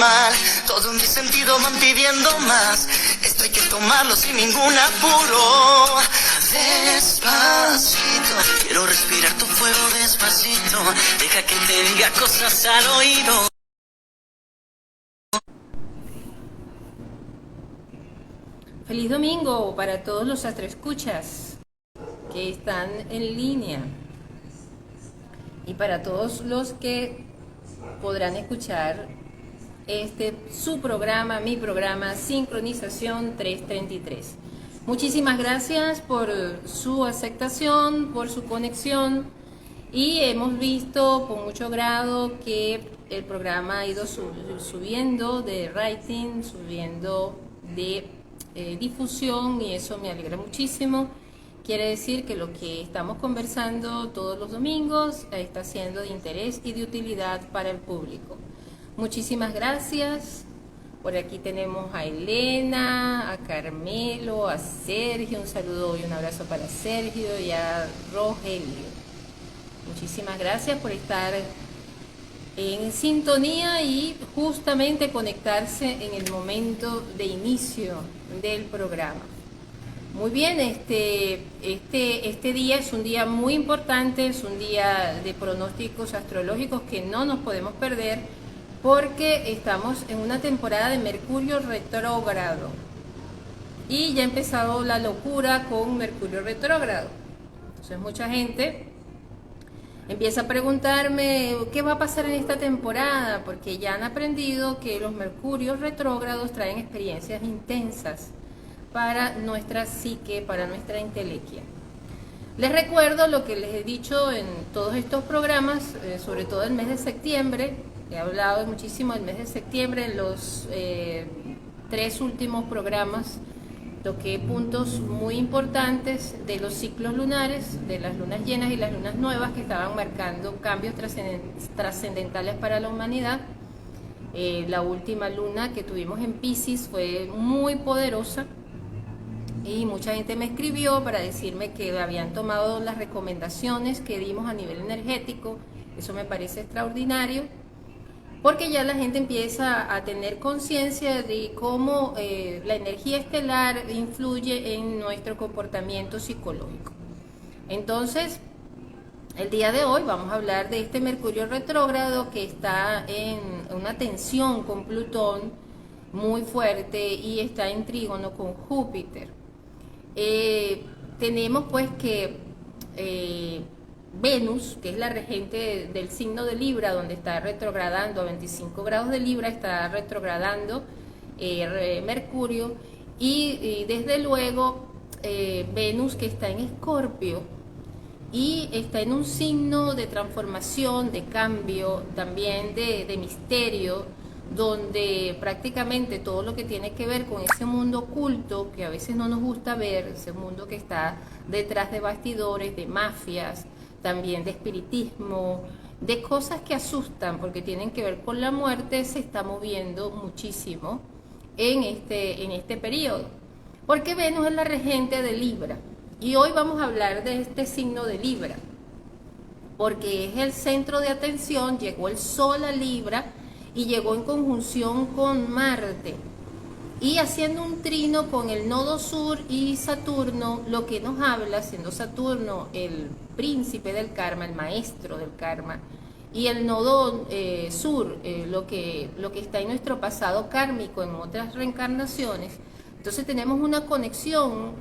mal. Todo en mi sentido van pidiendo más. Esto hay que tomarlo sin ningún apuro. Despacito, quiero respirar tu fuego despacito. Deja que te diga cosas al oído. Feliz domingo para todos los astroescuchas que están en línea y para todos los que podrán escuchar su programa, mi programa Sincronización 333. Muchísimas gracias por su aceptación, por su conexión, y hemos visto con mucho agrado que el programa ha ido subiendo de rating, subiendo de difusión, y eso me alegra muchísimo. Quiere decir que lo que estamos conversando todos los domingos está siendo de interés y de utilidad para el público. Muchísimas gracias. Por aquí tenemos a Elena, a Carmelo, a Sergio, un saludo y un abrazo para Sergio, y a Rogelio. Muchísimas gracias por estar en sintonía y justamente conectarse en el momento de inicio del programa. Muy bien, este día es un día muy importante, es un día de pronósticos astrológicos que no nos podemos perder, porque estamos en una temporada de Mercurio retrógrado y ya ha empezado la locura con Mercurio retrógrado. Entonces mucha gente empieza a preguntarme qué va a pasar en esta temporada, porque ya han aprendido que los mercurios retrógrados traen experiencias intensas para nuestra psique, para nuestra intelequia. Les recuerdo lo que les he dicho en todos estos programas, sobre todo el mes de septiembre. He hablado muchísimo del mes de septiembre en los 3 últimos programas. Toqué puntos muy importantes de los ciclos lunares, de las lunas llenas y las lunas nuevas, que estaban marcando cambios trascendentales para la humanidad. La última luna que tuvimos en Piscis fue muy poderosa, y mucha gente me escribió para decirme que habían tomado las recomendaciones que dimos a nivel energético. Eso me parece extraordinario, porque ya la gente empieza a tener conciencia de cómo la energía estelar influye en nuestro comportamiento psicológico. Entonces, el día de hoy vamos a hablar de este Mercurio retrógrado que está en una tensión con Plutón muy fuerte y está en trígono con Júpiter. Tenemos pues que Venus, que es la regente del signo de Libra, donde está retrogradando a 25 grados de Libra, está retrogradando Mercurio, y desde luego Venus, que está en Escorpio y está en un signo de transformación, de cambio, también de misterio, donde prácticamente todo lo que tiene que ver con ese mundo oculto que a veces no nos gusta ver, ese mundo que está detrás de bastidores, de mafias, también de espiritismo, de cosas que asustan porque tienen que ver con la muerte, se está moviendo muchísimo en este periodo, porque Venus es la regente de Libra, y hoy vamos a hablar de este signo de Libra, porque es el centro de atención. Llegó el Sol a Libra y llegó en conjunción con Marte, y haciendo un trino con el nodo sur y Saturno, lo que nos habla, siendo Saturno el príncipe del karma, el maestro del karma, y el nodo sur, lo que está en nuestro pasado kármico en otras reencarnaciones. Entonces tenemos una conexión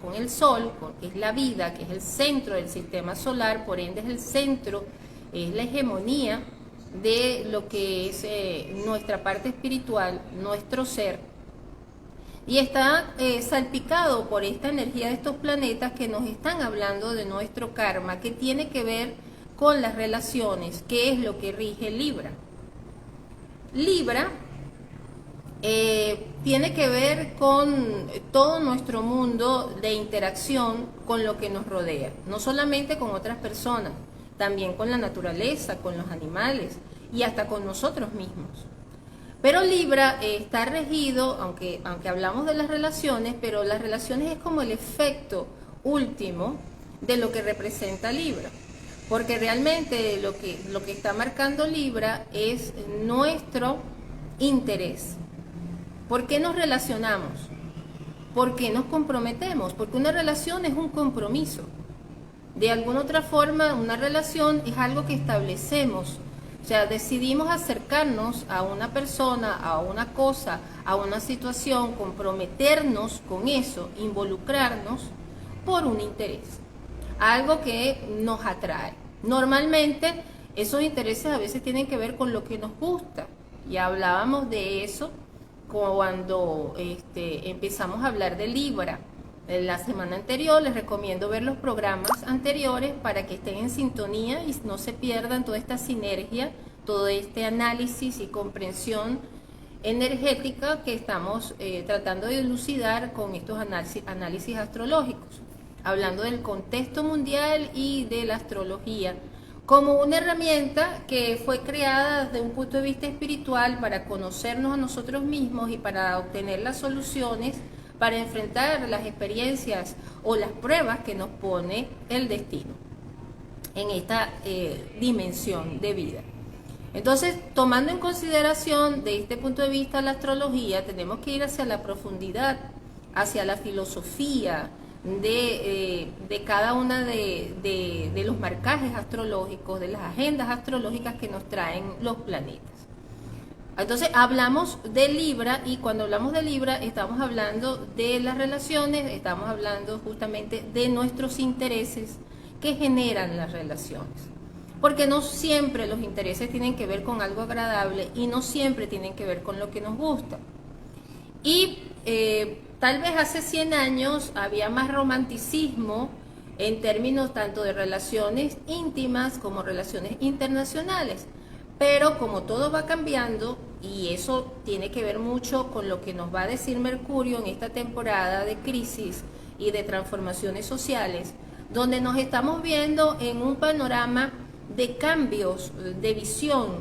con el Sol, que es la vida, que es el centro del sistema solar, por ende es el centro, es la hegemonía de lo que es nuestra parte espiritual, nuestro ser. Y está salpicado por esta energía de estos planetas que nos están hablando de nuestro karma, que tiene que ver con las relaciones, que es lo que rige Libra. Libra tiene que ver con todo nuestro mundo de interacción con lo que nos rodea, no solamente con otras personas, también con la naturaleza, con los animales y hasta con nosotros mismos. Pero Libra está regido, aunque hablamos de las relaciones, pero las relaciones es como el efecto último de lo que representa Libra. Porque realmente lo que está marcando Libra es nuestro interés. ¿Por qué nos relacionamos? ¿Por qué nos comprometemos? Porque una relación es un compromiso. De alguna otra forma, una relación es algo que establecemos. O sea, decidimos acercarnos a una persona, a una cosa, a una situación, comprometernos con eso, involucrarnos por un interés. Algo que nos atrae. Normalmente, esos intereses a veces tienen que ver con lo que nos gusta. Ya hablábamos de eso cuando empezamos a hablar de Libra. En la semana anterior les recomiendo ver los programas anteriores para que estén en sintonía y no se pierdan toda esta sinergia, todo este análisis y comprensión energética que estamos tratando de dilucidar con estos análisis astrológicos, hablando del contexto mundial y de la astrología como una herramienta que fue creada desde un punto de vista espiritual para conocernos a nosotros mismos y para obtener las soluciones para enfrentar las experiencias o las pruebas que nos pone el destino en esta dimensión de vida. Entonces, tomando en consideración de este punto de vista la astrología, tenemos que ir hacia la profundidad, hacia la filosofía de cada una de los marcajes astrológicos, de las agendas astrológicas que nos traen los planetas. Entonces hablamos de Libra, y cuando hablamos de Libra estamos hablando de las relaciones, estamos hablando justamente de nuestros intereses que generan las relaciones. Porque no siempre los intereses tienen que ver con algo agradable y no siempre tienen que ver con lo que nos gusta. Y tal vez hace 100 años había más romanticismo en términos tanto de relaciones íntimas como relaciones internacionales. Pero como todo va cambiando, y eso tiene que ver mucho con lo que nos va a decir Mercurio en esta temporada de crisis y de transformaciones sociales, donde nos estamos viendo en un panorama de cambios de visión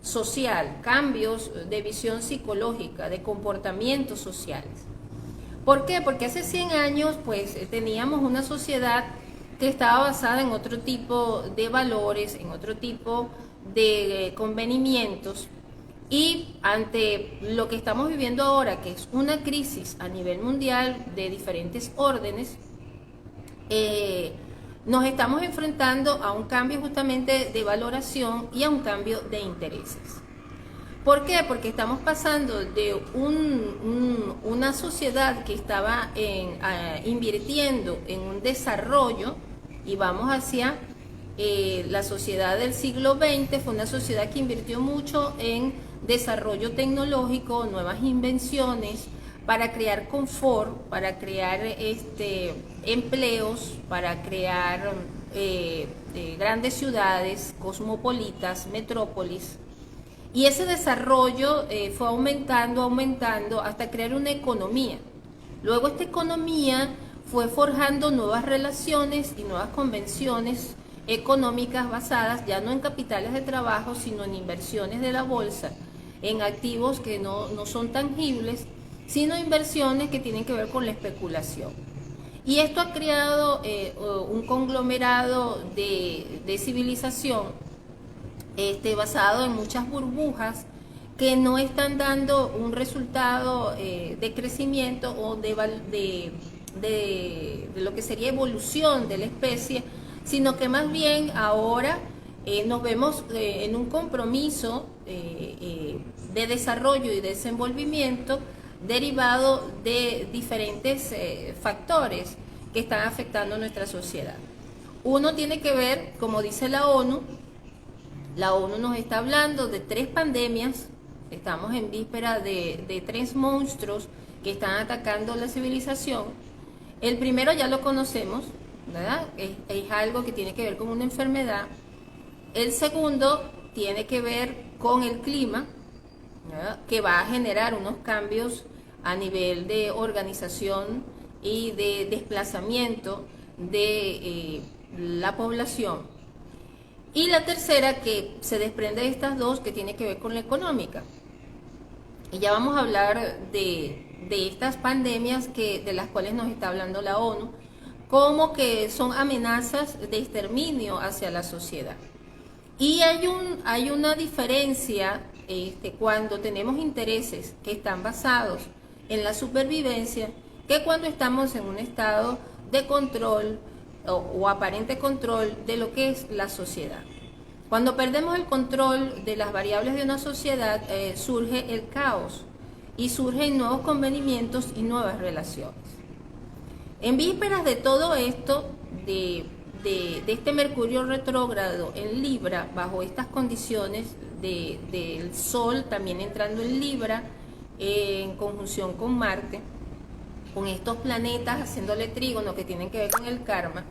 social, cambios de visión psicológica, de comportamientos sociales. ¿Por qué? Porque hace 100 años pues teníamos una sociedad que estaba basada en otro tipo de valores, en otro tipo de convenimientos, y ante lo que estamos viviendo ahora, que es una crisis a nivel mundial de diferentes órdenes, nos estamos enfrentando a un cambio justamente de valoración y a un cambio de intereses. ¿Por qué? Porque estamos pasando de una sociedad que estaba invirtiendo en un desarrollo, y vamos hacia la sociedad del siglo XX. Fue una sociedad que invirtió mucho en desarrollo tecnológico, nuevas invenciones, para crear confort, para crear empleos, para crear grandes ciudades, cosmopolitas, metrópolis. Y ese desarrollo fue aumentando hasta crear una economía. Luego esta economía fue forjando nuevas relaciones y nuevas convenciones económicas basadas ya no en capitales de trabajo, sino en inversiones de la bolsa, en activos que no son tangibles, sino inversiones que tienen que ver con la especulación. Y esto ha creado un conglomerado de civilización basado en muchas burbujas que no están dando un resultado de crecimiento o de lo que sería evolución de la especie, sino que más bien ahora nos vemos en un compromiso de desarrollo y desenvolvimiento derivado de diferentes factores que están afectando nuestra sociedad. Uno tiene que ver, como dice la ONU nos está hablando de 3 pandemias, estamos en víspera de 3 monstruos que están atacando la civilización. El primero ya lo conocemos, ¿verdad? Es algo que tiene que ver con una enfermedad. El segundo tiene que ver con el clima, ¿verdad?, que va a generar unos cambios a nivel de organización y de desplazamiento de la población. Y la tercera, que se desprende de estas dos, que tiene que ver con la económica. Y ya vamos a hablar de estas pandemias de las cuales nos está hablando la ONU, como que son amenazas de exterminio hacia la sociedad. Y hay una diferencia cuando tenemos intereses que están basados en la supervivencia que cuando estamos en un estado de control o aparente control de lo que es la sociedad. Cuando perdemos el control de las variables de una sociedad, surge el caos y surgen nuevos convenimientos y nuevas relaciones. En vísperas de todo esto, de este Mercurio retrógrado en Libra, bajo estas condiciones del Sol también entrando en Libra, en conjunción con Marte, con estos planetas haciéndole trígono que tienen que ver con el karma,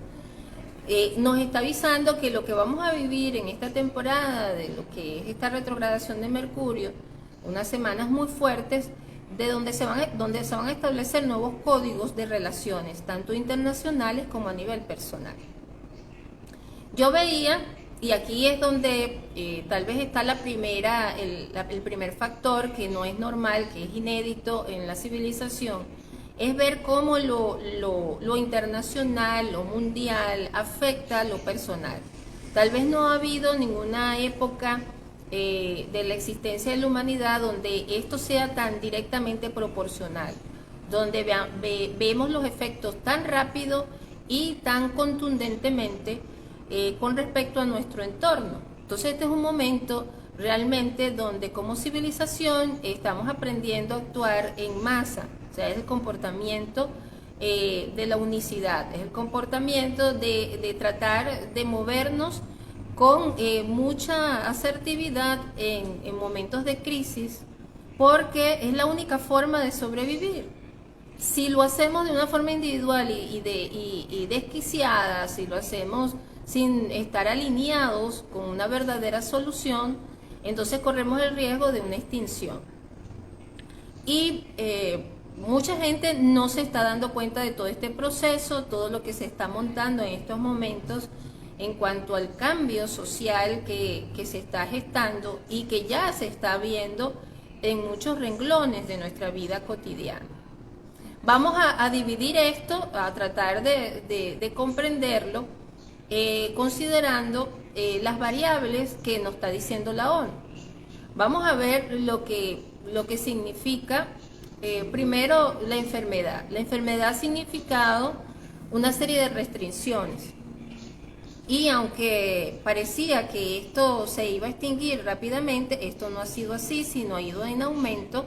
nos está avisando que lo que vamos a vivir en esta temporada de lo que es esta retrogradación de Mercurio, unas semanas muy fuertes, donde se van a establecer nuevos códigos de relaciones, tanto internacionales como a nivel personal. Yo veía, y aquí es donde tal vez está el primer factor que no es normal, que es inédito en la civilización, es ver cómo lo internacional, lo mundial, afecta a lo personal. Tal vez no ha habido ninguna época de la existencia de la humanidad donde esto sea tan directamente proporcional, donde vemos los efectos tan rápido y tan contundentemente con respecto a nuestro entorno. Entonces este es un momento realmente donde como civilización estamos aprendiendo a actuar en masa. O sea, es el comportamiento de la unicidad, es el comportamiento de tratar de movernos con mucha asertividad en momentos de crisis, porque es la única forma de sobrevivir. Si lo hacemos de una forma individual y desquiciada, si lo hacemos sin estar alineados con una verdadera solución, entonces corremos el riesgo de una extinción. Y mucha gente no se está dando cuenta de todo este proceso, todo lo que se está montando en estos momentos en cuanto al cambio social que se está gestando y que ya se está viendo en muchos renglones de nuestra vida cotidiana. Vamos a dividir esto, a tratar de comprenderlo, considerando las variables que nos está diciendo la ONU. Vamos a ver lo que significa. Primero, la enfermedad. La enfermedad ha significado una serie de restricciones. Y aunque parecía que esto se iba a extinguir rápidamente, esto no ha sido así, sino ha ido en aumento.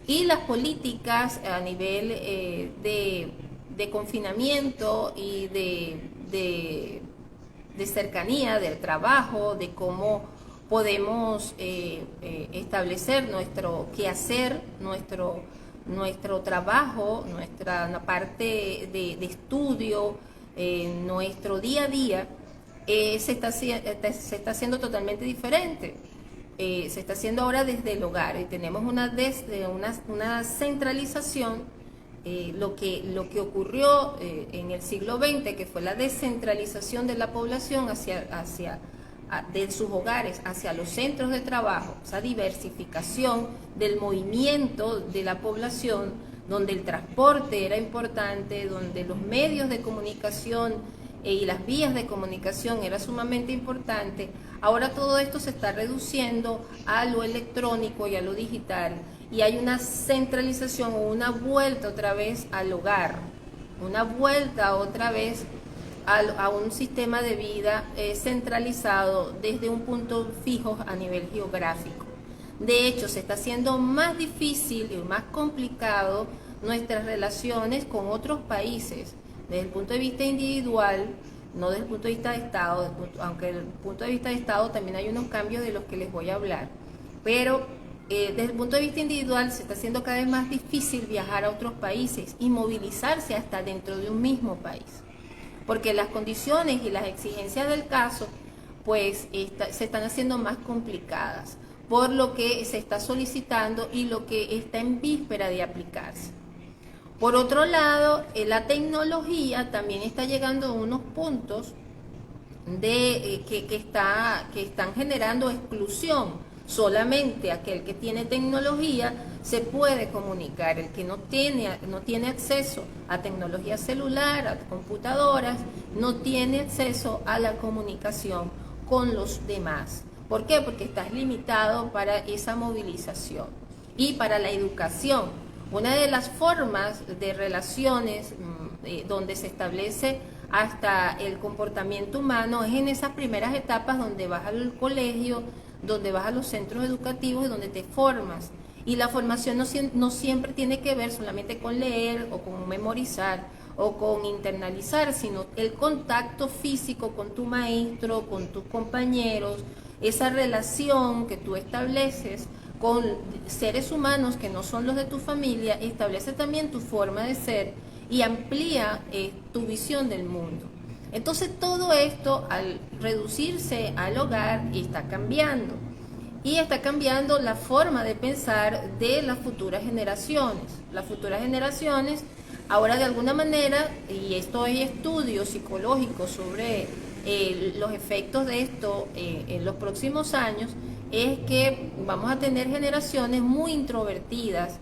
Y las políticas a nivel de confinamiento y de cercanía del trabajo, de cómo podemos establecer nuestro quehacer, nuestro trabajo, nuestra parte de estudio, nuestro día a día, se está haciendo totalmente diferente. Se está haciendo ahora desde el hogar y tenemos una centralización, lo que ocurrió en el siglo XX, que fue la descentralización de la población de sus hogares hacia los centros de trabajo, esa diversificación del movimiento de la población, donde el transporte era importante, donde los medios de comunicación y las vías de comunicación era sumamente importante. Ahora todo esto se está reduciendo a lo electrónico y a lo digital, y hay una centralización o una vuelta otra vez al hogar, una vuelta otra vez a un sistema de vida centralizado desde un punto fijo a nivel geográfico. De hecho, se está haciendo más difícil y más complicado nuestras relaciones con otros países, desde el punto de vista individual, no desde el punto de vista de Estado, aunque desde el punto de vista de Estado también hay unos cambios de los que les voy a hablar, pero desde el punto de vista individual se está haciendo cada vez más difícil viajar a otros países y movilizarse hasta dentro de un mismo país, porque las condiciones y las exigencias del caso pues se están haciendo más complicadas por lo que se está solicitando y lo que está en víspera de aplicarse. Por otro lado, la tecnología también está llegando a unos puntos que están generando exclusión. Solamente aquel que tiene tecnología se puede comunicar. El que no tiene acceso a tecnología celular, a computadoras, no tiene acceso a la comunicación con los demás. ¿Por qué? Porque estás limitado para esa movilización y para la educación. Una de las formas de relaciones donde se establece hasta el comportamiento humano es en esas primeras etapas donde vas al colegio, donde vas a los centros educativos y donde te formas. Y la formación no siempre tiene que ver solamente con leer o con memorizar o con internalizar, sino el contacto físico con tu maestro, con tus compañeros, esa relación que tú estableces con seres humanos que no son los de tu familia, establece también tu forma de ser y amplía tu visión del mundo. Entonces todo esto al reducirse al hogar está cambiando. Y está cambiando la forma de pensar de las futuras generaciones. Las futuras generaciones, ahora de alguna manera, y esto hay estudios psicológicos sobre los efectos de esto en los próximos años, es que vamos a tener generaciones muy introvertidas,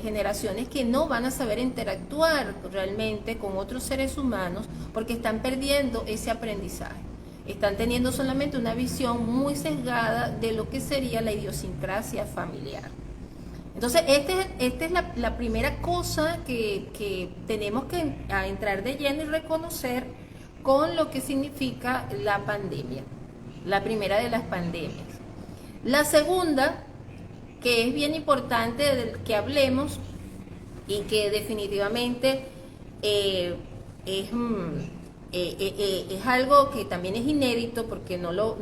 generaciones que no van a saber interactuar realmente con otros seres humanos porque están perdiendo ese aprendizaje. Están teniendo solamente una visión muy sesgada de lo que sería la idiosincrasia familiar. Entonces, esta es la primera cosa que tenemos que entrar de lleno y reconocer con lo que significa la pandemia, la primera de las pandemias. La segunda, que es bien importante que hablemos y que definitivamente es algo que también es inédito porque no lo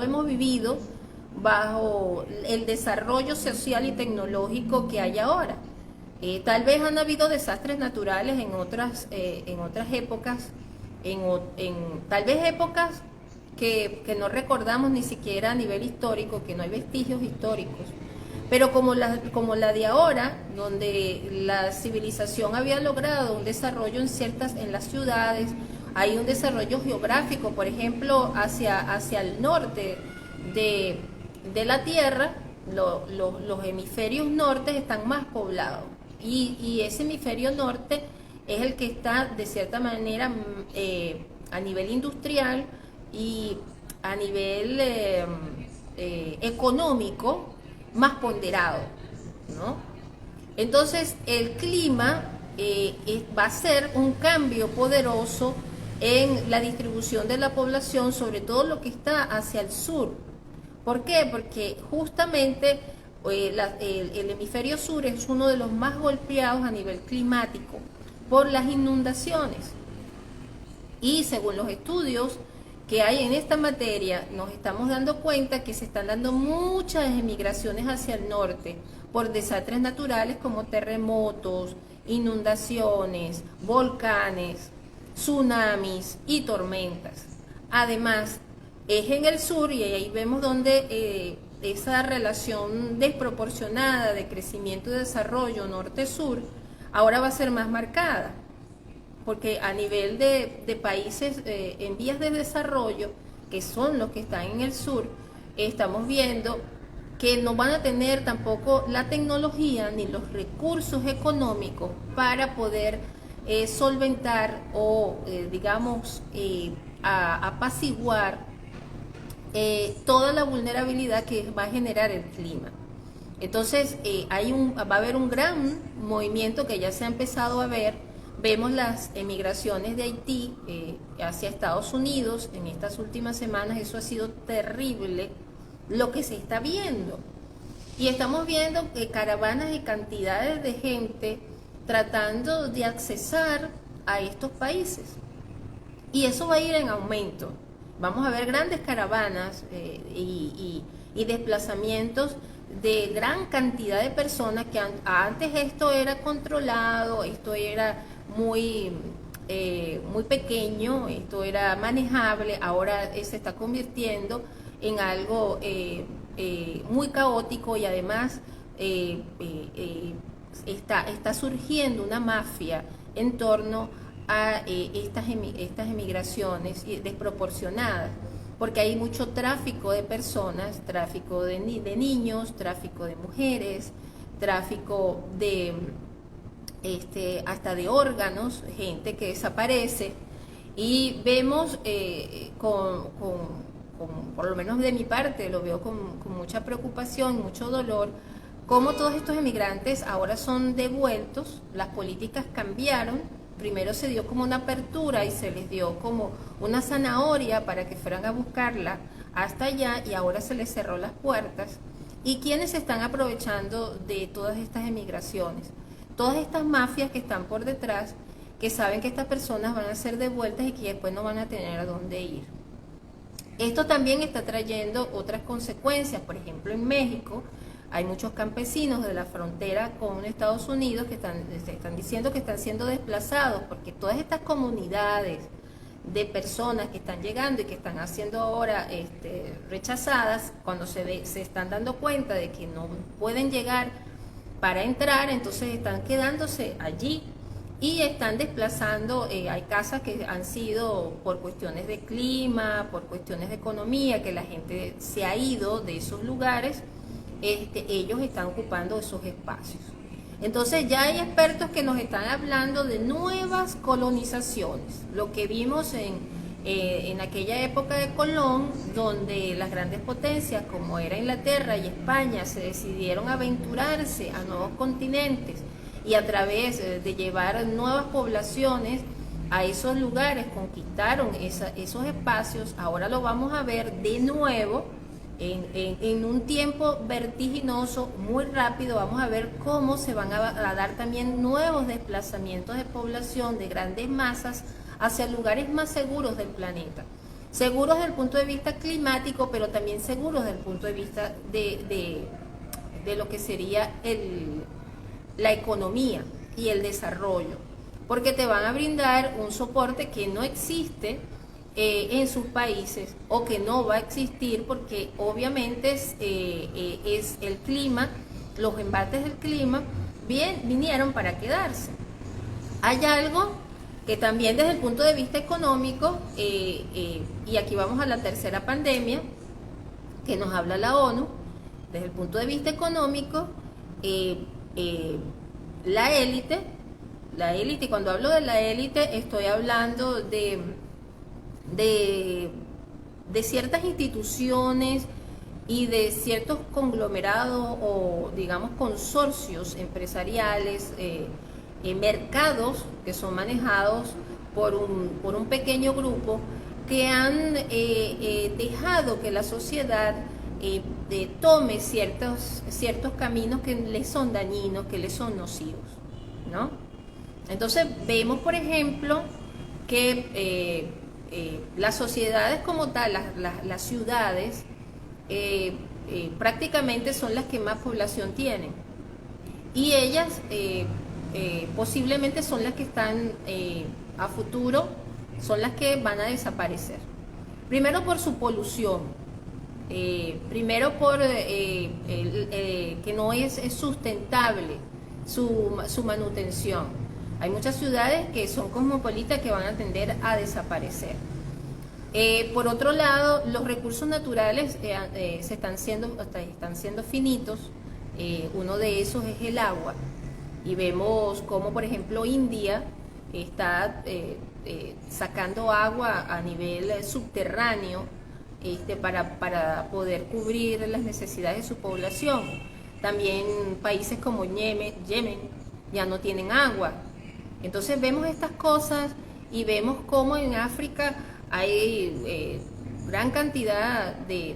hemos vivido bajo el desarrollo social y tecnológico que hay ahora. Tal vez han habido desastres naturales en otras épocas, tal vez épocas que no recordamos ni siquiera a nivel histórico, que no hay vestigios históricos. Pero como la de ahora, donde la civilización había logrado un desarrollo en las ciudades, hay un desarrollo geográfico, por ejemplo, hacia el norte de la Tierra, los hemisferios norte están más poblados. Y ese hemisferio norte es el que está, de cierta manera, a nivel industrial y a nivel económico, más ponderado, ¿no? Entonces el clima va a ser un cambio poderoso en la distribución de la población, sobre todo lo que está hacia el sur. ¿Por qué? Porque justamente el hemisferio sur es uno de los más golpeados a nivel climático por las inundaciones. Y según los estudios que hay en esta materia, nos estamos dando cuenta que se están dando muchas emigraciones hacia el norte por desastres naturales como terremotos, inundaciones, volcanes, tsunamis y tormentas. Además, es en el sur, y ahí vemos donde esa relación desproporcionada de crecimiento y desarrollo norte-sur ahora va a ser más marcada. Porque a nivel de países en vías de desarrollo, que son los que están en el sur, estamos viendo que no van a tener tampoco la tecnología ni los recursos económicos para poder solventar o, digamos, apaciguar toda la vulnerabilidad que va a generar el clima. Entonces, va a haber un gran movimiento que ya se ha empezado a ver. Vemos las emigraciones de Haití hacia Estados Unidos en estas últimas semanas. Eso ha sido terrible lo que se está viendo. Y estamos viendo caravanas y cantidades de gente tratando de accesar a estos países. Y eso va a ir en aumento. Vamos a ver grandes caravanas y desplazamientos de gran cantidad de personas que antes esto era controlado, esto era muy pequeño, esto era manejable, ahora se está convirtiendo en algo muy caótico y además está surgiendo una mafia en torno a estas emigraciones desproporcionadas, porque hay mucho tráfico de personas, tráfico de niños, tráfico de mujeres, tráfico de hasta de órganos, gente que desaparece, Y vemos, por lo menos de mi parte, lo veo con mucha preocupación, mucho dolor, cómo todos estos emigrantes ahora son devueltos, las políticas cambiaron, primero se dio como una apertura y se les dio como una zanahoria para que fueran a buscarla hasta allá y ahora se les cerró las puertas. ¿Y quiénes se están aprovechando de todas estas emigraciones? Todas estas mafias que están por detrás, que saben que estas personas van a ser devueltas y que después no van a tener a dónde ir. Esto también está trayendo otras consecuencias. Por ejemplo, en México hay muchos campesinos de la frontera con Estados Unidos que están diciendo que están siendo desplazados porque todas estas comunidades de personas que están llegando y que están siendo ahora rechazadas, cuando se están dando cuenta de que no pueden llegar para entrar, entonces están quedándose allí y están desplazando. Hay casas que han sido por cuestiones de clima, por cuestiones de economía, que la gente se ha ido de esos lugares, ellos están ocupando esos espacios. Entonces ya hay expertos que nos están hablando de nuevas colonizaciones, lo que vimos en aquella época de Colón, donde las grandes potencias como era Inglaterra y España se decidieron aventurarse a nuevos continentes y a través de llevar nuevas poblaciones a esos lugares conquistaron esos espacios. Ahora lo vamos a ver de nuevo en un tiempo vertiginoso, muy rápido. Vamos a ver cómo se van a dar también nuevos desplazamientos de población de grandes masas hacia lugares más seguros del planeta. Seguros desde el punto de vista climático, pero también seguros desde el punto de vista de lo que sería la economía y el desarrollo, porque te van a brindar un soporte que no existe en sus países o que no va a existir, porque obviamente es el clima, los embates del clima vinieron para quedarse. Hay algo que también desde el punto de vista económico, y aquí vamos a la tercera pandemia que nos habla la ONU, desde el punto de vista económico, la élite, y cuando hablo de la élite estoy hablando de ciertas instituciones y de ciertos conglomerados o digamos consorcios empresariales, mercados que son manejados por un pequeño grupo que han dejado que la sociedad tome ciertos caminos que les son dañinos, que les son nocivos, ¿no? Entonces vemos, por ejemplo, que las sociedades como tal, las ciudades, prácticamente son las que más población tienen, y ellas posiblemente son las que están a futuro, son las que van a desaparecer. Primero por su polución, primero por que no es sustentable su manutención. Hay muchas ciudades que son cosmopolitas que van a tender a desaparecer. Por otro lado, los recursos naturales están siendo finitos. Uno de esos es el agua. Y vemos como, por ejemplo, India está sacando agua a nivel subterráneo para poder cubrir las necesidades de su población. También países como Yemen ya no tienen agua. Entonces vemos estas cosas y vemos cómo en África hay gran cantidad de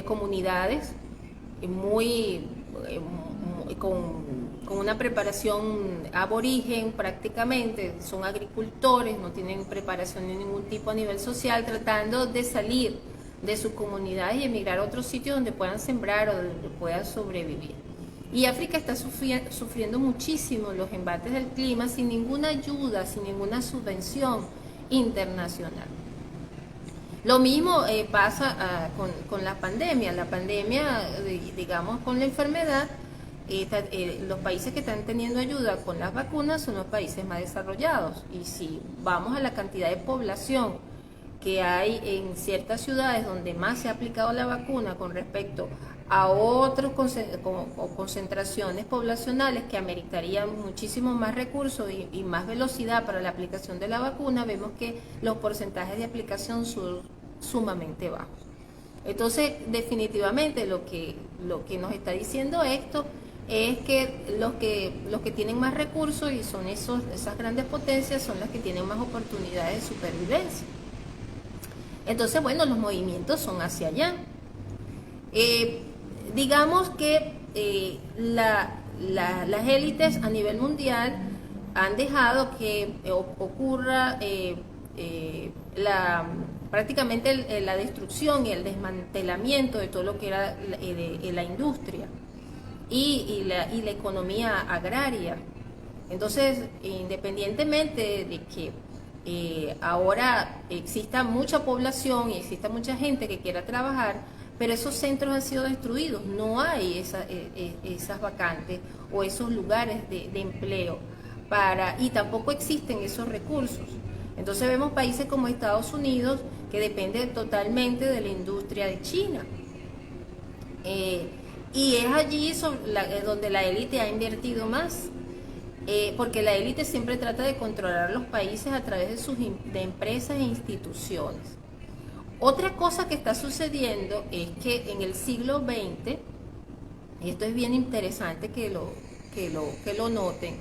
comunidades con una preparación aborigen prácticamente, son agricultores, no tienen preparación de ningún tipo a nivel social, tratando de salir de sus comunidades y emigrar a otros sitios donde puedan sembrar o donde puedan sobrevivir. Y África está sufriendo muchísimo los embates del clima sin ninguna ayuda, sin ninguna subvención internacional. Lo mismo pasa con la pandemia. La pandemia, digamos, con la enfermedad, los países que están teniendo ayuda con las vacunas son los países más desarrollados. Y si vamos a la cantidad de población que hay en ciertas ciudades donde más se ha aplicado la vacuna con respecto a otras concentraciones poblacionales que ameritarían muchísimo más recursos y más velocidad para la aplicación de la vacuna, vemos que los porcentajes de aplicación son sumamente bajos. Entonces, definitivamente lo que nos está diciendo esto es que los que tienen más recursos y son esas grandes potencias son las que tienen más oportunidades de supervivencia. Entonces, bueno, los movimientos son hacia allá. Digamos que las élites a nivel mundial han dejado que ocurra prácticamente la destrucción y el desmantelamiento de todo lo que era la industria y la economía agraria. Entonces, independientemente de que ahora exista mucha población y exista mucha gente que quiera trabajar, pero esos centros han sido destruidos, no hay esas vacantes o esos lugares de empleo y tampoco existen esos recursos. Entonces vemos países como Estados Unidos que dependen totalmente de la industria de China. Y es allí donde la élite ha invertido más, porque la élite siempre trata de controlar los países a través de empresas e instituciones. Otra cosa que está sucediendo es que en el siglo XX, y esto es bien interesante que lo noten,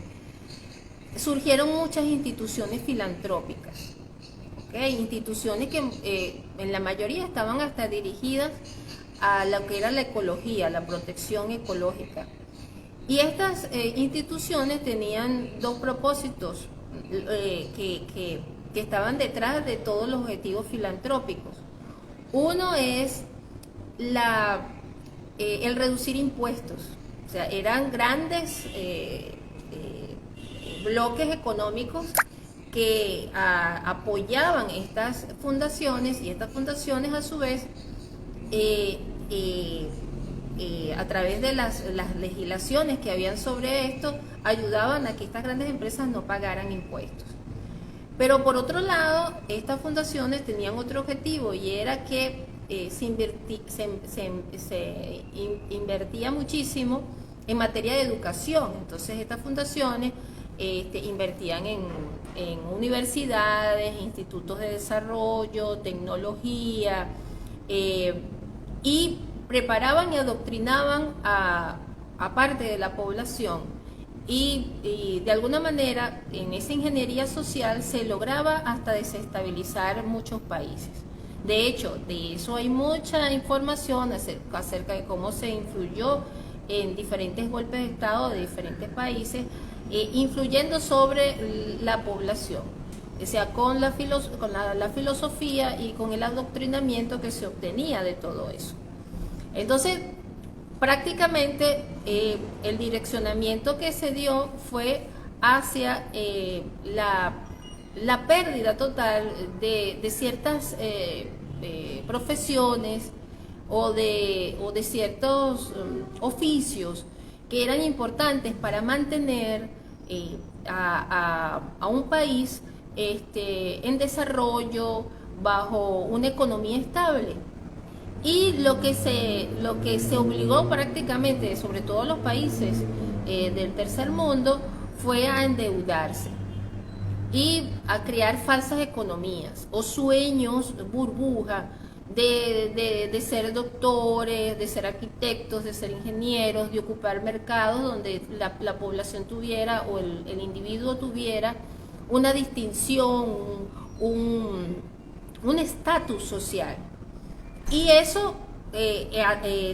surgieron muchas instituciones filantrópicas, ¿okay? Instituciones que en la mayoría estaban hasta dirigidas a lo que era la ecología, la protección ecológica. Y estas instituciones tenían dos propósitos que estaban detrás de todos los objetivos filantrópicos. Uno es el reducir impuestos, o sea, eran grandes bloques económicos que apoyaban estas fundaciones, y estas fundaciones a su vez a través de las legislaciones que habían sobre esto, ayudaban a que estas grandes empresas no pagaran impuestos. Pero por otro lado, estas fundaciones tenían otro objetivo, y era que se invertía muchísimo en materia de educación. Entonces estas fundaciones invertían en universidades, institutos de desarrollo, tecnología, y preparaban y adoctrinaban a parte de la población. Y de alguna manera en esa ingeniería social se lograba hasta desestabilizar muchos países. De hecho, de eso hay mucha información acerca de cómo se influyó en diferentes golpes de Estado de diferentes países, influyendo sobre la población, o sea, con la filosofía y con el adoctrinamiento que se obtenía de todo eso. Entonces, prácticamente el direccionamiento que se dio fue hacia la pérdida total de ciertas profesiones o de ciertos oficios que eran importantes para mantener a un país en desarrollo bajo una economía estable. Y lo que se obligó prácticamente, sobre todo los países del tercer mundo, fue a endeudarse y a crear falsas economías o sueños burbuja de ser doctores, de ser arquitectos, de ser ingenieros, de ocupar mercados donde la población tuviera, o el individuo tuviera una distinción, un estatus social. Y eso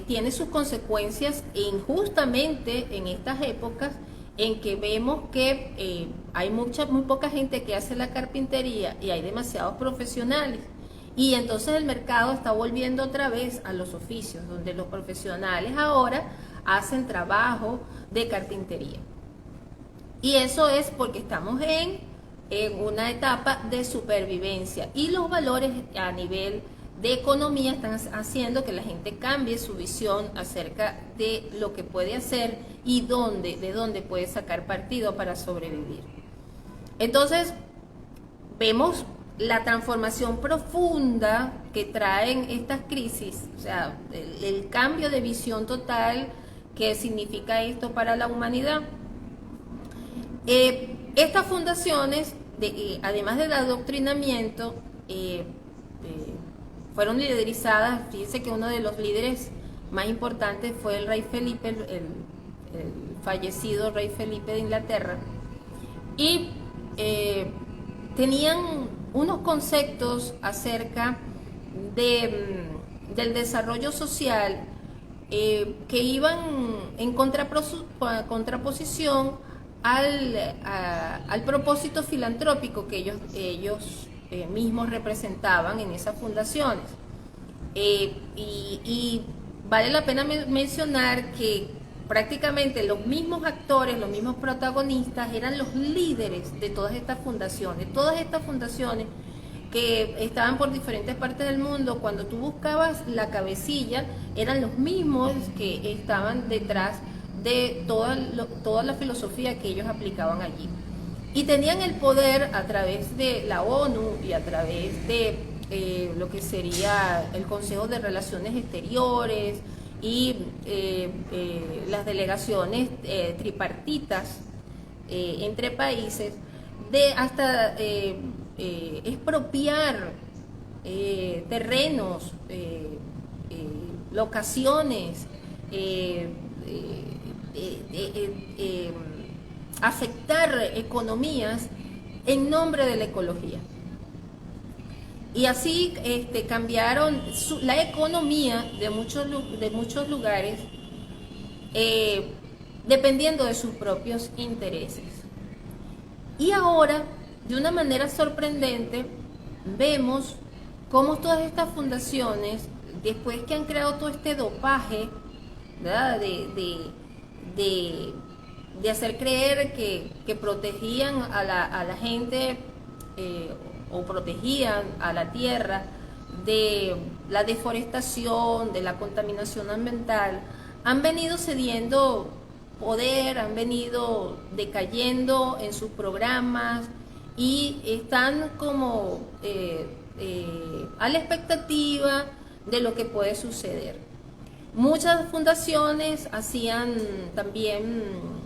tiene sus consecuencias injustamente en estas épocas en que vemos que hay muy poca gente que hace la carpintería y hay demasiados profesionales. Y entonces el mercado está volviendo otra vez a los oficios, donde los profesionales ahora hacen trabajo de carpintería. Y eso es porque estamos en una etapa de supervivencia, y los valores a nivel de economía están haciendo que la gente cambie su visión acerca de lo que puede hacer y de dónde puede sacar partido para sobrevivir. Entonces, vemos la transformación profunda que traen estas crisis, o sea, el cambio de visión total que significa esto para la humanidad. Estas fundaciones, además del adoctrinamiento, fueron liderizadas. Fíjense que uno de los líderes más importantes fue el rey Felipe, el fallecido rey Felipe de Inglaterra, y tenían unos conceptos acerca del desarrollo social que iban en contraposición al propósito filantrópico que ellos mismos representaban en esas fundaciones. Y vale la pena mencionar que prácticamente los mismos actores, los mismos protagonistas eran los líderes de todas estas fundaciones. Todas estas fundaciones que estaban por diferentes partes del mundo, cuando tú buscabas la cabecilla, eran los mismos que estaban detrás de toda la filosofía que ellos aplicaban allí. Y tenían el poder a través de la ONU y a través de lo que sería el Consejo de Relaciones Exteriores y las delegaciones tripartitas entre países, de hasta expropiar terrenos, locaciones, afectar economías en nombre de la ecología. Y así cambiaron la economía de muchos lugares dependiendo de sus propios intereses. Y ahora, de una manera sorprendente, vemos cómo todas estas fundaciones, después que han creado todo este dopaje, ¿verdad?, de hacer creer que protegían a la gente o protegían a la tierra de la deforestación, de la contaminación ambiental, han venido cediendo poder, han venido decayendo en sus programas y están como a la expectativa de lo que puede suceder. Muchas fundaciones hacían también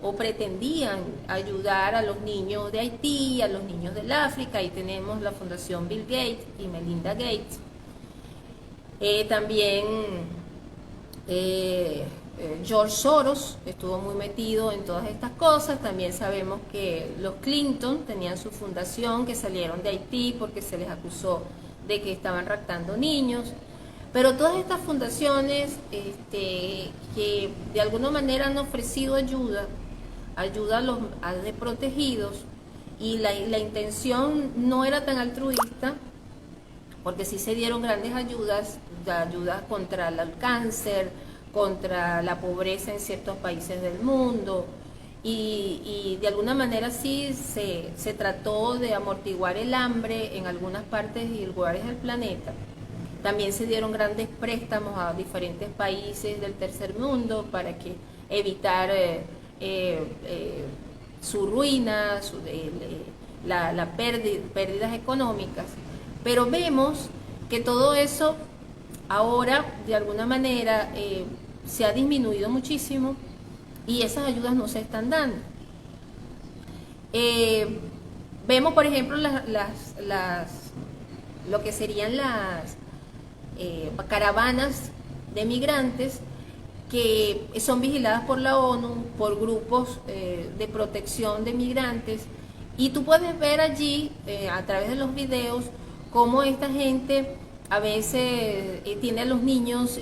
o pretendían ayudar a los niños de Haití, a los niños del África. Ahí tenemos la Fundación Bill Gates y Melinda Gates. También George Soros estuvo muy metido en todas estas cosas. También sabemos que los Clinton tenían su fundación, que salieron de Haití porque se les acusó de que estaban raptando niños. Pero todas estas fundaciones que de alguna manera han ofrecido ayuda a los desprotegidos, y la intención no era tan altruista, porque sí se dieron grandes ayudas contra el cáncer, contra la pobreza en ciertos países del mundo, y de alguna manera sí se trató de amortiguar el hambre en algunas partes y lugares del planeta. También se dieron grandes préstamos a diferentes países del tercer mundo para evitar su ruina, pérdidas económicas. Pero vemos que todo eso ahora de alguna manera se ha disminuido muchísimo y esas ayudas no se están dando. Vemos, por ejemplo, lo que serían las caravanas de migrantes que son vigiladas por la ONU, por grupos de protección de migrantes, y tú puedes ver allí a través de los videos cómo esta gente a veces tiene a los niños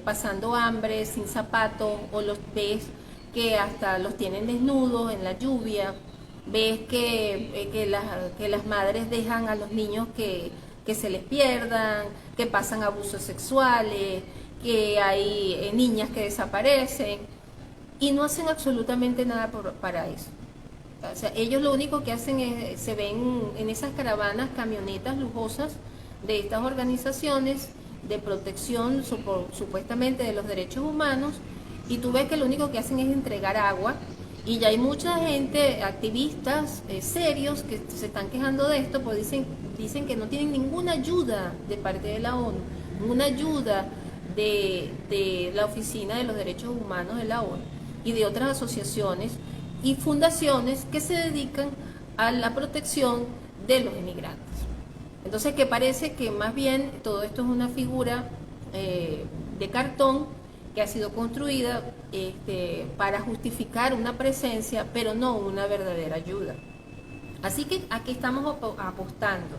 pasando hambre, sin zapatos, o los ves que hasta los tienen desnudos en la lluvia. Ves que las madres dejan a los niños que se les pierdan, que pasan abusos sexuales, que hay niñas que desaparecen, y no hacen absolutamente nada para eso. O sea, ellos lo único que hacen es, se ven en esas caravanas, camionetas lujosas de estas organizaciones de protección supuestamente de los derechos humanos, y tú ves que lo único que hacen es entregar agua Y ya hay mucha gente, activistas serios, que se están quejando de esto, pues dicen que no tienen ninguna ayuda de parte de la ONU, ninguna ayuda de la Oficina de los Derechos Humanos de la ONU y de otras asociaciones y fundaciones que se dedican a la protección de los inmigrantes. Entonces, que parece que más bien todo esto es una figura de cartón que ha sido construida para justificar una presencia, pero no una verdadera ayuda. Así que aquí estamos apostando,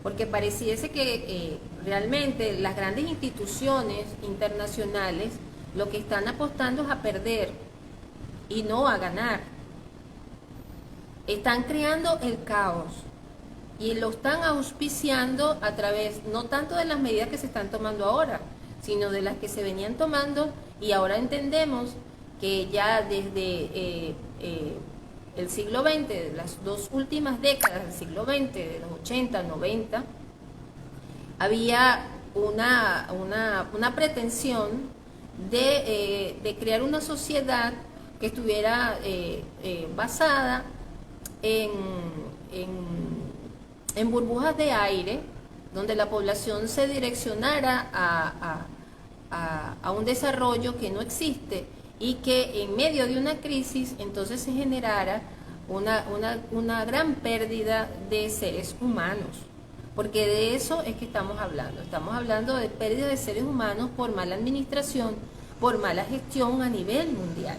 porque pareciese que realmente las grandes instituciones internacionales lo que están apostando es a perder y no a ganar. Están creando el caos y lo están auspiciando a través no tanto de las medidas que se están tomando ahora, sino de las que se venían tomando, y ahora entendemos que ya desde el siglo XX, de las dos últimas décadas del siglo XX, de los 80, 90, había una pretensión de crear una sociedad que estuviera basada en burbujas de aire, donde la población se direccionara a un desarrollo que no existe y que en medio de una crisis entonces se generara una gran pérdida de seres humanos, porque de eso es que estamos hablando de pérdida de seres humanos por mala administración, por mala gestión a nivel mundial.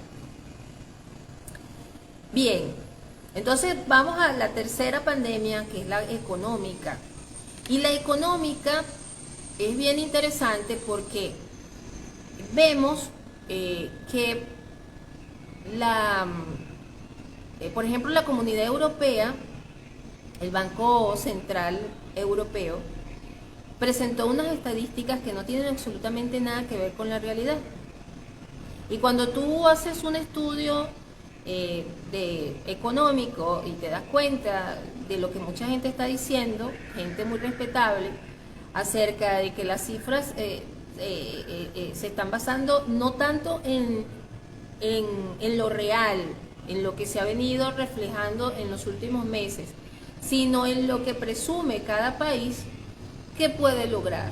Bien, entonces vamos a la tercera pandemia, que es la económica. Y la económica es bien interesante porque vemos que por ejemplo, la Comunidad Europea, el Banco Central Europeo, presentó unas estadísticas que no tienen absolutamente nada que ver con la realidad. Y cuando tú haces un estudio económico y te das cuenta de lo que mucha gente está diciendo, gente muy respetable, acerca de que las cifras se están basando no tanto en lo real, en lo que se ha venido reflejando en los últimos meses, sino en lo que presume cada país que puede lograr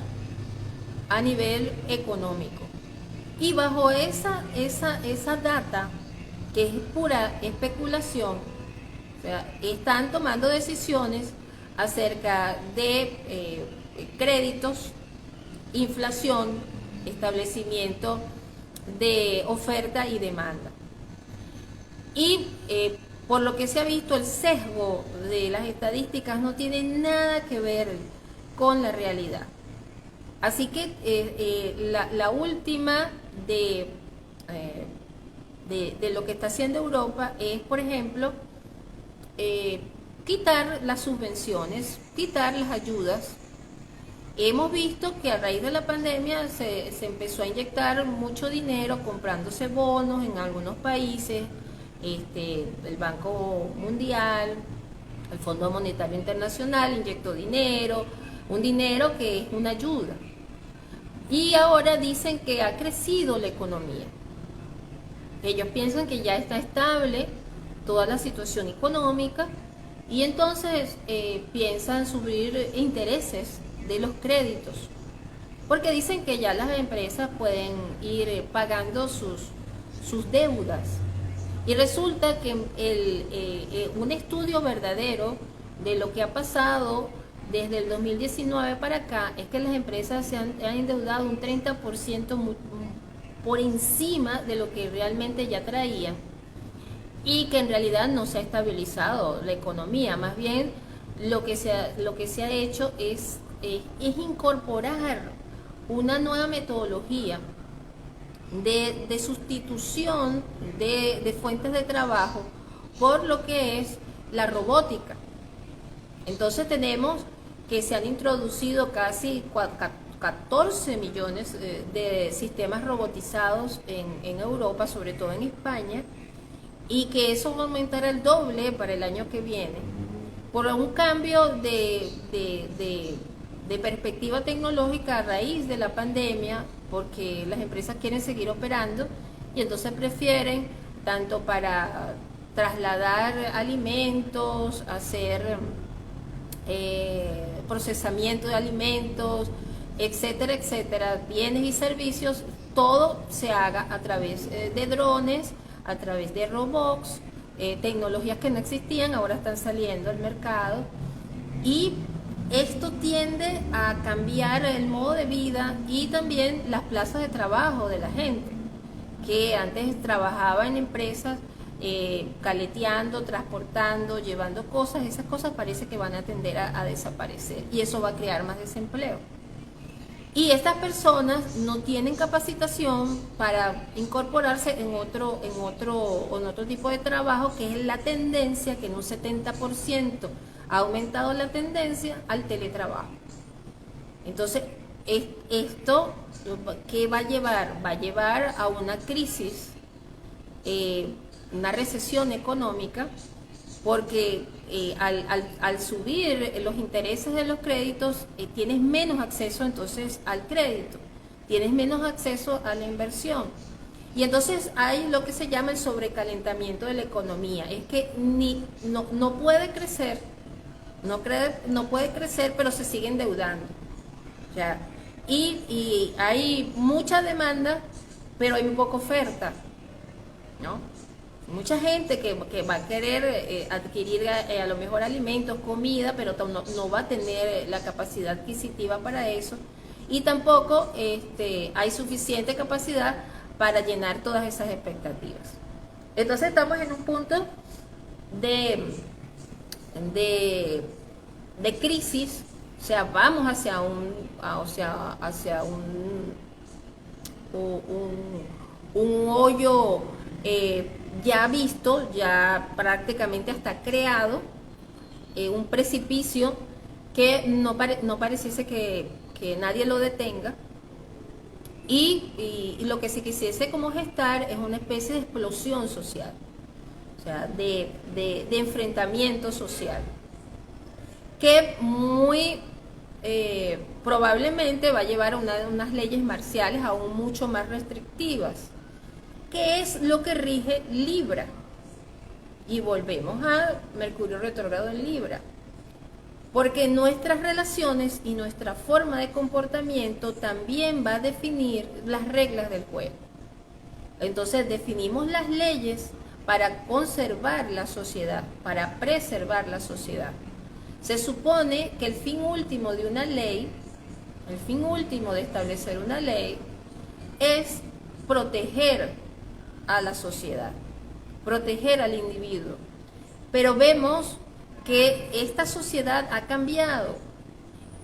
a nivel económico. Y bajo esa data, que es pura especulación, o sea, están tomando decisiones acerca de créditos, inflación, establecimiento de oferta y demanda. Y por lo que se ha visto, el sesgo de las estadísticas no tiene nada que ver con la realidad. Así que la última de lo que está haciendo Europa es, por ejemplo, quitar las subvenciones, quitar las ayudas. Hemos visto que a raíz de la pandemia se empezó a inyectar mucho dinero comprándose bonos en algunos países, el Banco Mundial, el Fondo Monetario Internacional inyectó dinero, un dinero que es una ayuda. Y ahora dicen que ha crecido la economía. Ellos piensan que ya está estable toda la situación económica y entonces piensan subir intereses de los créditos, porque dicen que ya las empresas pueden ir pagando sus deudas. Y resulta que un estudio verdadero de lo que ha pasado desde el 2019 para acá es que las empresas se han endeudado un 30% por encima de lo que realmente ya traían, y que en realidad no se ha estabilizado la economía. Más bien lo que se ha hecho es incorporar una nueva metodología de sustitución de fuentes de trabajo por lo que es la robótica. Entonces tenemos que se han introducido casi 14 millones de sistemas robotizados en Europa, sobre todo en España, y que eso va a aumentar al doble para el año que viene, por un cambio de perspectiva tecnológica a raíz de la pandemia, porque las empresas quieren seguir operando y entonces prefieren, tanto para trasladar alimentos, hacer procesamiento de alimentos, etcétera, etcétera, bienes y servicios, todo se haga a través de drones, a través de robots, tecnologías que no existían, ahora están saliendo al mercado, y esto tiende a cambiar el modo de vida y también las plazas de trabajo de la gente, que antes trabajaba en empresas caleteando, transportando, llevando cosas. Esas cosas parece que van a tender a desaparecer y eso va a crear más desempleo. Y estas personas no tienen capacitación para incorporarse en otro tipo de trabajo, que es la tendencia, que en un 70% ha aumentado la tendencia al teletrabajo. Entonces, esto, ¿qué va a llevar? Va a llevar a una crisis, una recesión económica, porque al subir los intereses de los créditos, tienes menos acceso entonces al crédito, tienes menos acceso a la inversión. Y entonces hay lo que se llama el sobrecalentamiento de la economía, es que no puede crecer, no puede crecer, pero se sigue endeudando. O sea, y hay mucha demanda, pero hay muy poca oferta, ¿no? Mucha gente que va a querer adquirir a lo mejor alimentos, comida, pero no va a tener la capacidad adquisitiva para eso, y tampoco hay suficiente capacidad para llenar todas esas expectativas. Entonces estamos en un punto de crisis, o sea, vamos hacia un hoyo ya visto, ya prácticamente hasta creado, un precipicio que no pareciese que nadie lo detenga, y lo que se quisiese como gestar es una especie de explosión social, o sea, de enfrentamiento social, que muy probablemente va a llevar a unas leyes marciales aún mucho más restrictivas, que es lo que rige Libra. Y volvemos a Mercurio retrógrado en Libra, porque nuestras relaciones y nuestra forma de comportamiento también va a definir las reglas del juego. Entonces definimos las leyes para conservar la sociedad, para preservar la sociedad. Se supone que el fin último de una ley, el fin último de establecer una ley, es proteger a la sociedad, proteger al individuo. Pero vemos que esta sociedad ha cambiado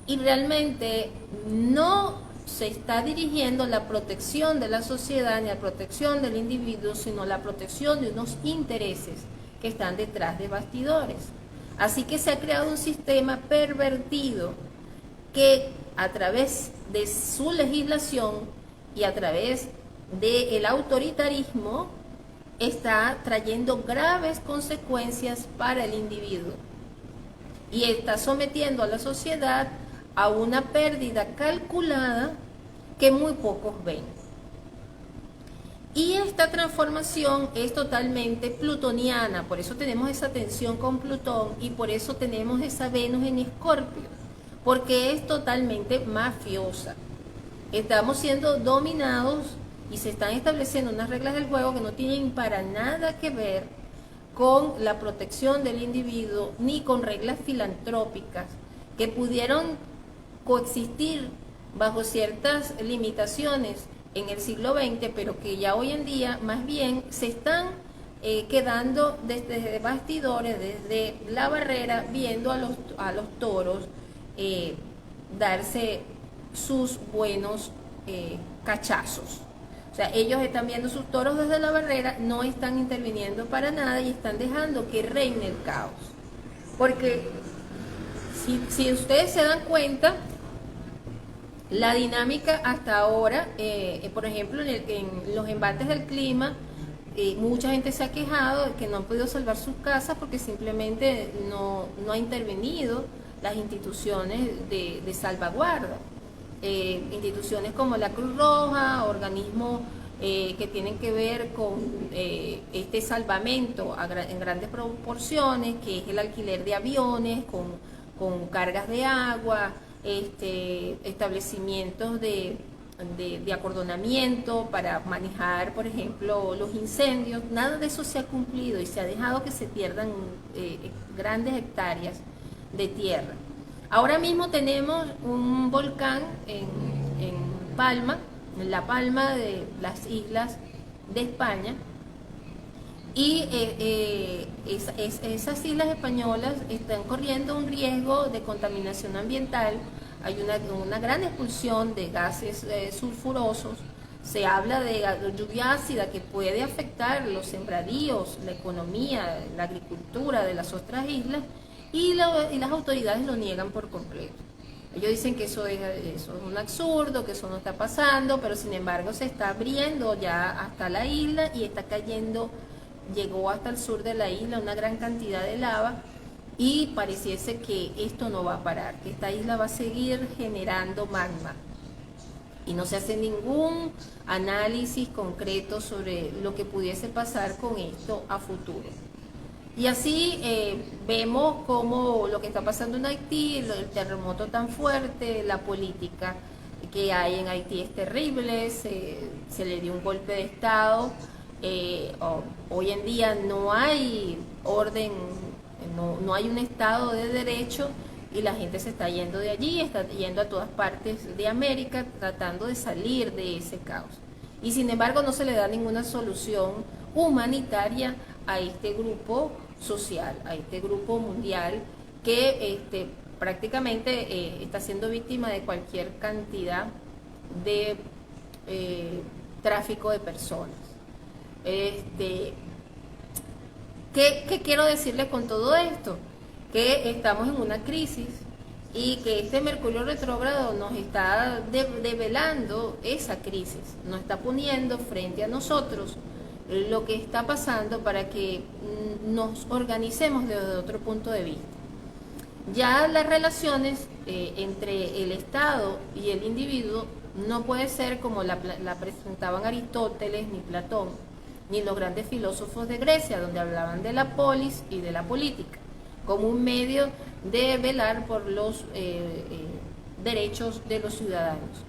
y realmente no se está dirigiendo la protección de la sociedad ni la protección del individuo, sino la protección de unos intereses que están detrás de bastidores. Así que se ha creado un sistema pervertido que a través de su legislación y a través del autoritarismo está trayendo graves consecuencias para el individuo y está sometiendo a la sociedad a una pérdida calculada que muy pocos ven. Y esta transformación es totalmente plutoniana, por eso tenemos esa tensión con Plutón y por eso tenemos esa Venus en Escorpio, porque es totalmente mafiosa. Estamos siendo dominados y se están estableciendo unas reglas del juego que no tienen para nada que ver con la protección del individuo ni con reglas filantrópicas que pudieron coexistir bajo ciertas limitaciones en el siglo XX, pero que ya hoy en día más bien se están quedando desde bastidores, desde la barrera, viendo a los toros darse sus buenos cachazos. O sea, ellos están viendo sus toros desde la barrera, no están interviniendo para nada y están dejando que reine el caos. Porque si ustedes se dan cuenta, la dinámica hasta ahora, por ejemplo, en los embates del clima, mucha gente se ha quejado de que no han podido salvar sus casas porque simplemente no ha intervenido las instituciones de salvaguarda. Instituciones como la Cruz Roja, organismos que tienen que ver con este salvamento en grandes proporciones, que es el alquiler de aviones con cargas de agua, establecimientos de acordonamiento para manejar, por ejemplo, los incendios. Nada de eso se ha cumplido y se ha dejado que se pierdan grandes hectáreas de tierra. Ahora mismo tenemos un volcán en Palma, en La Palma de las islas de España, y esas islas españolas están corriendo un riesgo de contaminación ambiental. Hay una gran expulsión de gases sulfurosos. Se habla de lluvia ácida que puede afectar los sembradíos, la economía, la agricultura de las otras islas, y las autoridades lo niegan por completo. Ellos dicen que eso es un absurdo, que eso no está pasando, pero sin embargo se está abriendo ya hasta la isla y está cayendo, llegó hasta el sur de la isla una gran cantidad de lava, y pareciese que esto no va a parar, que esta isla va a seguir generando magma. Y no se hace ningún análisis concreto sobre lo que pudiese pasar con esto a futuro. Y así vemos cómo lo que está pasando en Haití, el terremoto tan fuerte, la política que hay en Haití es terrible, se le dio un golpe de Estado. Hoy en día no hay orden, no hay un Estado de derecho, y la gente se está yendo de allí, está yendo a todas partes de América tratando de salir de ese caos. Y sin embargo no se le da ninguna solución humanitaria a este grupo social, a este grupo mundial que prácticamente está siendo víctima de cualquier cantidad de tráfico de personas. ¿Qué quiero decirles con todo esto? Que estamos en una crisis y que este Mercurio retrógrado nos está develando esa crisis, nos está poniendo frente a nosotros lo que está pasando para que nos organicemos desde otro punto de vista. Ya las relaciones entre el Estado y el individuo no puede ser como la presentaban Aristóteles ni Platón, ni los grandes filósofos de Grecia, donde hablaban de la polis y de la política, como un medio de velar por los derechos de los ciudadanos.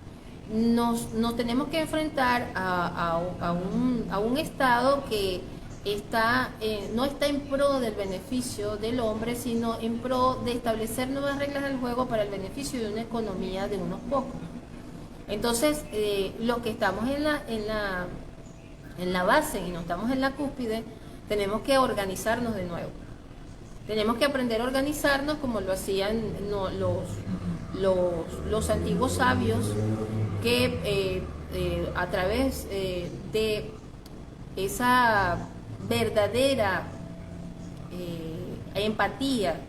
Nos tenemos que enfrentar a un Estado que no está en pro del beneficio del hombre, sino en pro de establecer nuevas reglas del juego para el beneficio de una economía de unos pocos. Entonces, los que estamos en la base y no estamos en la cúspide, tenemos que organizarnos de nuevo. Tenemos que aprender a organizarnos como lo hacían los antiguos sabios, que a través de esa verdadera empatía,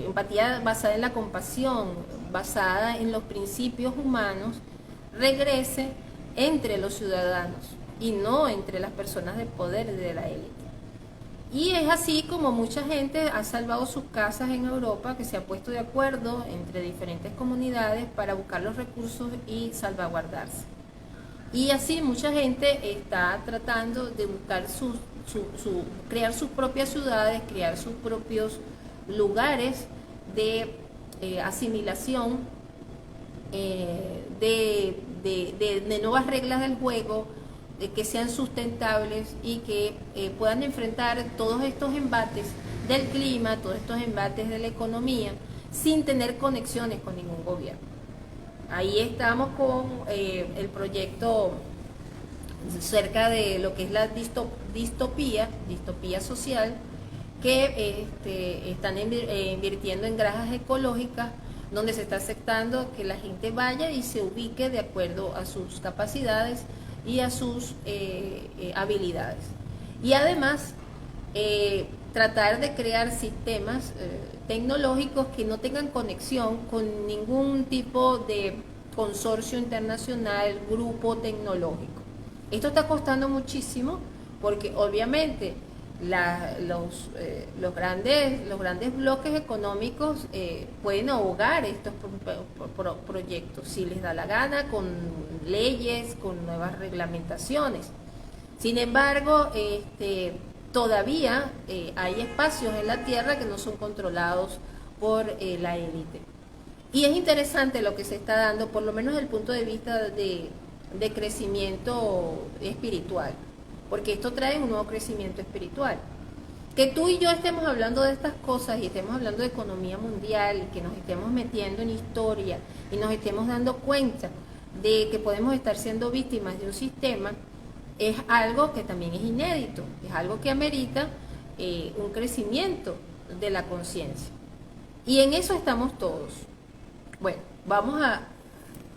empatía basada en la compasión, basada en los principios humanos, regrese entre los ciudadanos y no entre las personas de poder y de la élite. Y es así como mucha gente ha salvado sus casas en Europa, que se ha puesto de acuerdo entre diferentes comunidades para buscar los recursos y salvaguardarse. Y así mucha gente está tratando de buscar crear sus propias ciudades, crear sus propios lugares de asimilación, de nuevas reglas del juego, que sean sustentables y que puedan enfrentar todos estos embates del clima, todos estos embates de la economía, sin tener conexiones con ningún gobierno. Ahí estamos con el proyecto cerca de lo que es la distopía social, que están invirtiendo en granjas ecológicas, donde se está aceptando que la gente vaya y se ubique de acuerdo a sus capacidades y a sus habilidades. Y además, tratar de crear sistemas tecnológicos que no tengan conexión con ningún tipo de consorcio internacional, grupo tecnológico. Esto está costando muchísimo porque obviamente los grandes bloques económicos pueden ahogar estos proyectos si les da la gana, con leyes, con nuevas reglamentaciones. Sin embargo, todavía hay espacios en la tierra que no son controlados por la élite. Y es interesante lo que se está dando, por lo menos desde el punto de vista de crecimiento espiritual, porque esto trae un nuevo crecimiento espiritual. Que tú y yo estemos hablando de estas cosas y estemos hablando de economía mundial, que nos estemos metiendo en historia y nos estemos dando cuenta de que podemos estar siendo víctimas de un sistema, es algo que también es inédito, es algo que amerita un crecimiento de la conciencia. Y en eso estamos todos. Bueno, vamos a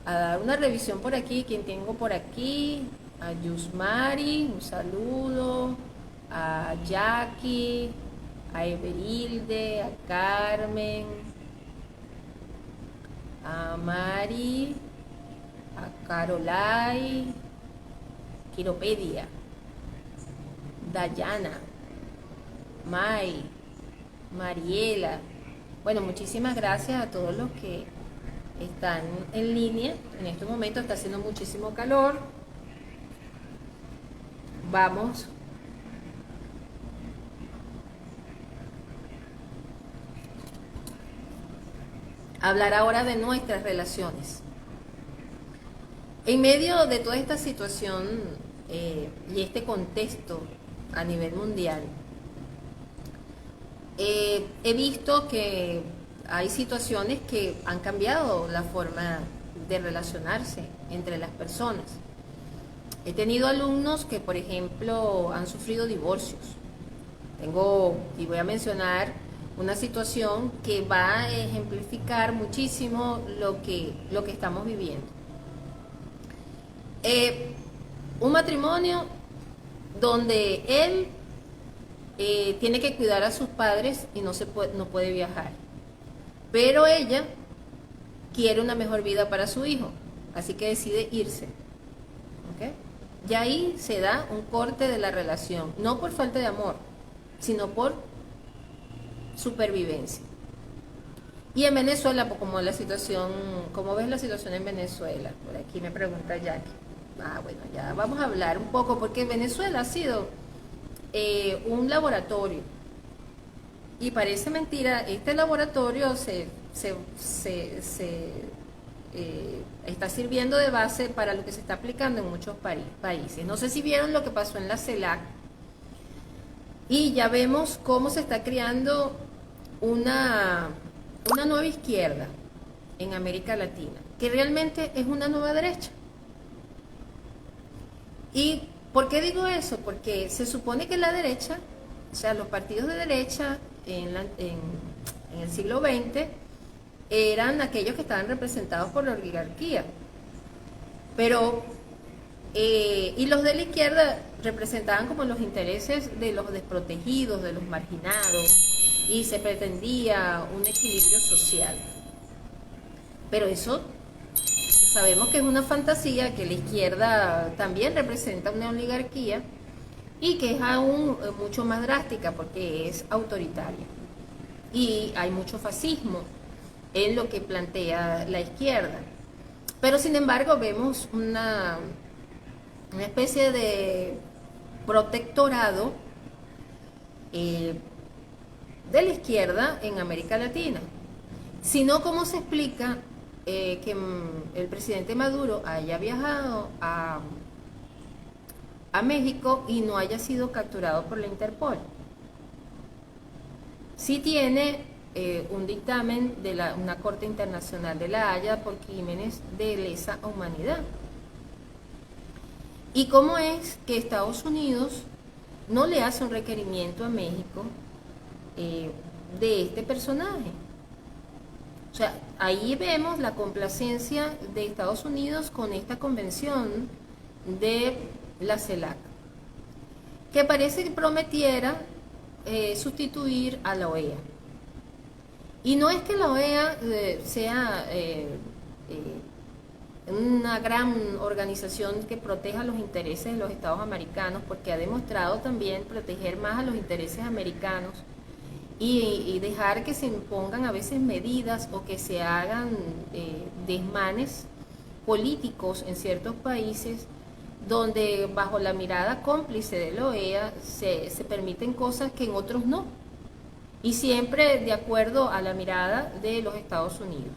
dar una revisión por aquí. ¿Quién tengo por aquí? A Yusmari, un saludo. A Jackie, a Everilde, a Carmen, a Mari, a Carolai, Quiropedia, Dayana, May, Mariela. Bueno, muchísimas gracias a todos los que están en línea. En este momento está haciendo muchísimo calor. Vamos a hablar ahora de nuestras relaciones. En medio de toda esta situación y este contexto a nivel mundial, he visto que hay situaciones que han cambiado la forma de relacionarse entre las personas. He tenido alumnos que, por ejemplo, han sufrido divorcios. Y voy a mencionar una situación que va a ejemplificar muchísimo lo que estamos viviendo. Un matrimonio donde él tiene que cuidar a sus padres y no puede viajar, pero ella quiere una mejor vida para su hijo, así que decide irse. ¿Okay? Y ahí se da un corte de la relación, no por falta de amor, sino por supervivencia. Y en Venezuela, pues, ¿cómo ves la situación en Venezuela? Por aquí me pregunta Jackie. Bueno, ya vamos a hablar un poco, porque Venezuela ha sido un laboratorio. Y parece mentira, este laboratorio está sirviendo de base para lo que se está aplicando en muchos países. No sé si vieron lo que pasó en la CELAC, y ya vemos cómo se está creando una nueva izquierda en América Latina, que realmente es una nueva derecha. ¿Y por qué digo eso? Porque se supone que la derecha, o sea, los partidos de derecha en el siglo XX eran aquellos que estaban representados por la oligarquía, pero y los de la izquierda representaban como los intereses de los desprotegidos, de los marginados, y se pretendía un equilibrio social. Pero eso sabemos que es una fantasía, que la izquierda también representa una oligarquía y que es aún mucho más drástica porque es autoritaria. Y hay mucho fascismo en lo que plantea la izquierda. Pero sin embargo vemos una especie de protectorado de la izquierda en América Latina. Si no, ¿cómo se explica que el presidente Maduro haya viajado a México y no haya sido capturado por la Interpol? Sí tiene un dictamen de una Corte Internacional de La Haya por crímenes de lesa humanidad. ¿Y cómo es que Estados Unidos no le hace un requerimiento a México de este personaje? O sea, ahí vemos la complacencia de Estados Unidos con esta convención de la CELAC, que parece que prometiera sustituir a la OEA. Y no es que la OEA sea una gran organización que proteja los intereses de los Estados americanos, porque ha demostrado también proteger más a los intereses americanos y dejar que se impongan a veces medidas o que se hagan desmanes políticos en ciertos países donde bajo la mirada cómplice de la OEA se permiten cosas que en otros no, y siempre de acuerdo a la mirada de los Estados Unidos.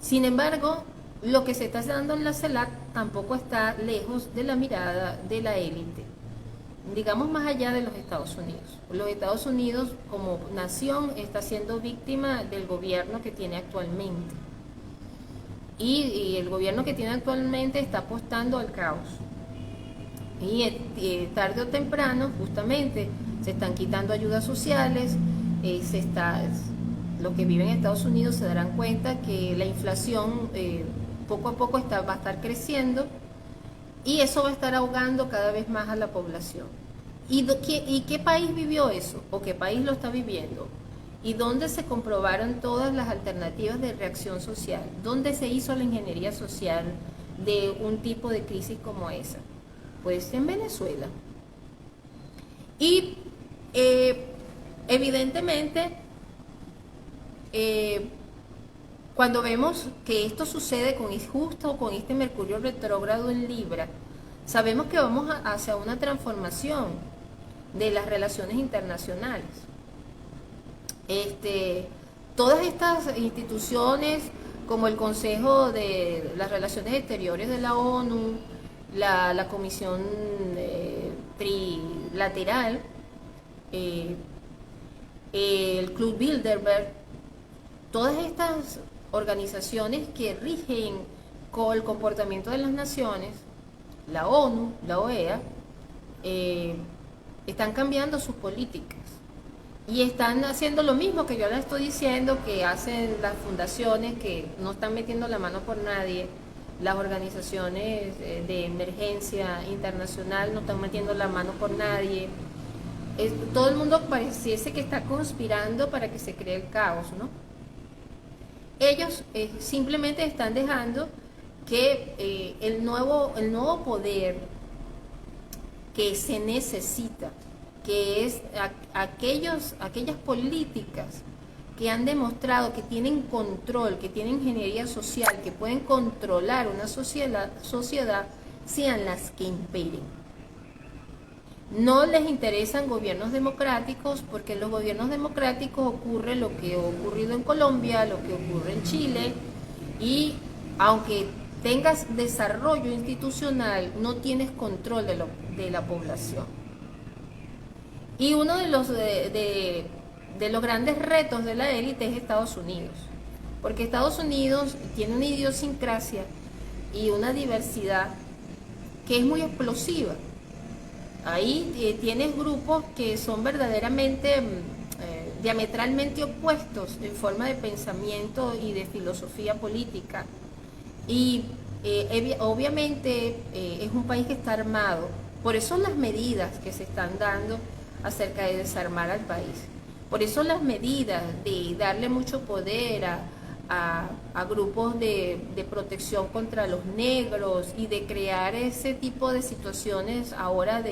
Sin embargo, lo que se está dando en la CELAC tampoco está lejos de la mirada de la élite, digamos más allá de los Estados Unidos. Los Estados Unidos como nación está siendo víctima del gobierno que tiene actualmente. Y el gobierno que tiene actualmente está apostando al caos. Y tarde o temprano, justamente, se están quitando ayudas sociales, los que viven en Estados Unidos se darán cuenta que la inflación poco a poco va a estar creciendo, y eso va a estar ahogando cada vez más a la población. ¿Y qué país vivió eso? ¿O qué país lo está viviendo? ¿Y dónde se comprobaron todas las alternativas de reacción social? ¿Dónde se hizo la ingeniería social de un tipo de crisis como esa? Pues en Venezuela. Y evidentemente, cuando vemos que esto sucede justo con este Mercurio retrógrado en Libra, sabemos que vamos hacia una transformación de las relaciones internacionales. Todas estas instituciones, como el Consejo de las Relaciones Exteriores de la ONU, la Comisión Trilateral, el Club Bilderberg, todas estas organizaciones que rigen con el comportamiento de las naciones, la ONU, la OEA, están cambiando sus políticas y están haciendo lo mismo que yo les estoy diciendo que hacen las fundaciones, que no están metiendo la mano por nadie. Las organizaciones de emergencia internacional no están metiendo la mano por nadie. Todo el mundo pareciese que está conspirando para que se cree el caos, ¿no? Ellos simplemente están dejando que el nuevo poder que se necesita, que es aquellas políticas que han demostrado que tienen control, que tienen ingeniería social, que pueden controlar una sociedad, sean las que imperen. No les interesan gobiernos democráticos, porque en los gobiernos democráticos ocurre lo que ha ocurrido en Colombia, lo que ocurre en Chile, y aunque tengas desarrollo institucional, no tienes control de la población. Y uno de los grandes retos de la élite es Estados Unidos, porque Estados Unidos tiene una idiosincrasia y una diversidad que es muy explosiva. Ahí tienes grupos que son verdaderamente diametralmente opuestos en forma de pensamiento y de filosofía política. Y obviamente es un país que está armado. Por eso las medidas que se están dando acerca de desarmar al país. Por eso las medidas de darle mucho poder a grupos de protección contra los negros y de crear ese tipo de situaciones ahora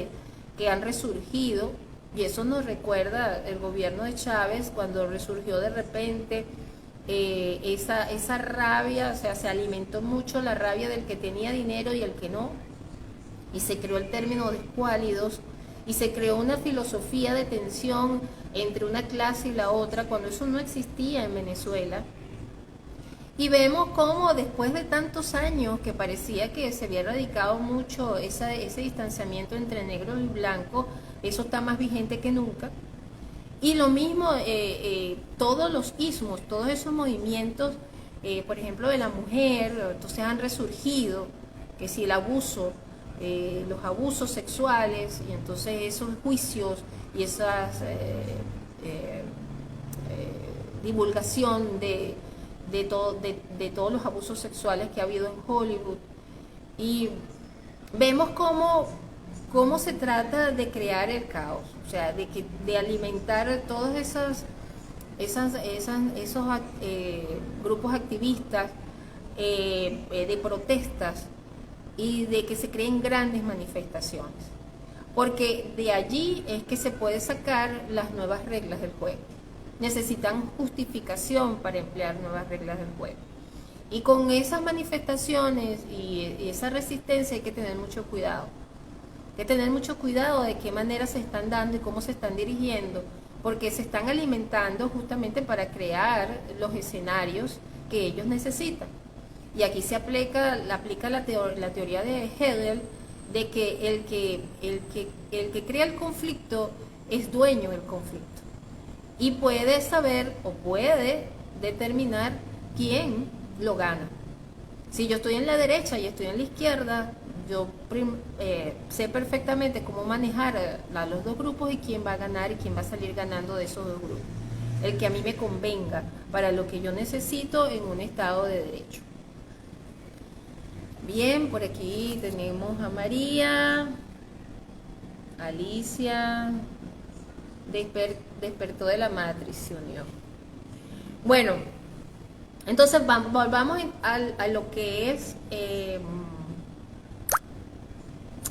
que han resurgido. Y eso nos recuerda el gobierno de Chávez, cuando resurgió de repente esa rabia, o sea, se alimentó mucho la rabia del que tenía dinero y el que no, y se creó el término de escuálidos, y se creó una filosofía de tensión entre una clase y la otra, cuando eso no existía en Venezuela. Y vemos cómo después de tantos años que parecía que se había erradicado mucho ese distanciamiento entre negros y blancos, eso está más vigente que nunca. Y lo mismo, todos los ismos, todos esos movimientos, por ejemplo, de la mujer, entonces han resurgido, que si el abuso, los abusos sexuales, y entonces esos juicios y esa divulgación de todos los abusos sexuales que ha habido en Hollywood. Y vemos cómo se trata de crear el caos, o sea, de alimentar todos esos grupos activistas de protestas y de que se creen grandes manifestaciones, porque de allí es que se puede sacar las nuevas reglas del juego. Necesitan justificación para emplear nuevas reglas del juego. Y con esas manifestaciones y esa resistencia hay que tener mucho cuidado. Hay que tener mucho cuidado de qué manera se están dando y cómo se están dirigiendo, porque se están alimentando justamente para crear los escenarios que ellos necesitan. Y aquí se aplica la teoría de Hegel, de que el que crea el conflicto es dueño del conflicto y puede saber o puede determinar quién lo gana. Si yo estoy en la derecha y estoy en la izquierda, yo sé perfectamente cómo manejar a los dos grupos y quién va a ganar y quién va a salir ganando de esos dos grupos. El que a mí me convenga para lo que yo necesito en un estado de derecho. Bien, por aquí tenemos a María, Alicia, despertó de la matriz, se unió. Bueno, entonces volvamos a lo que es,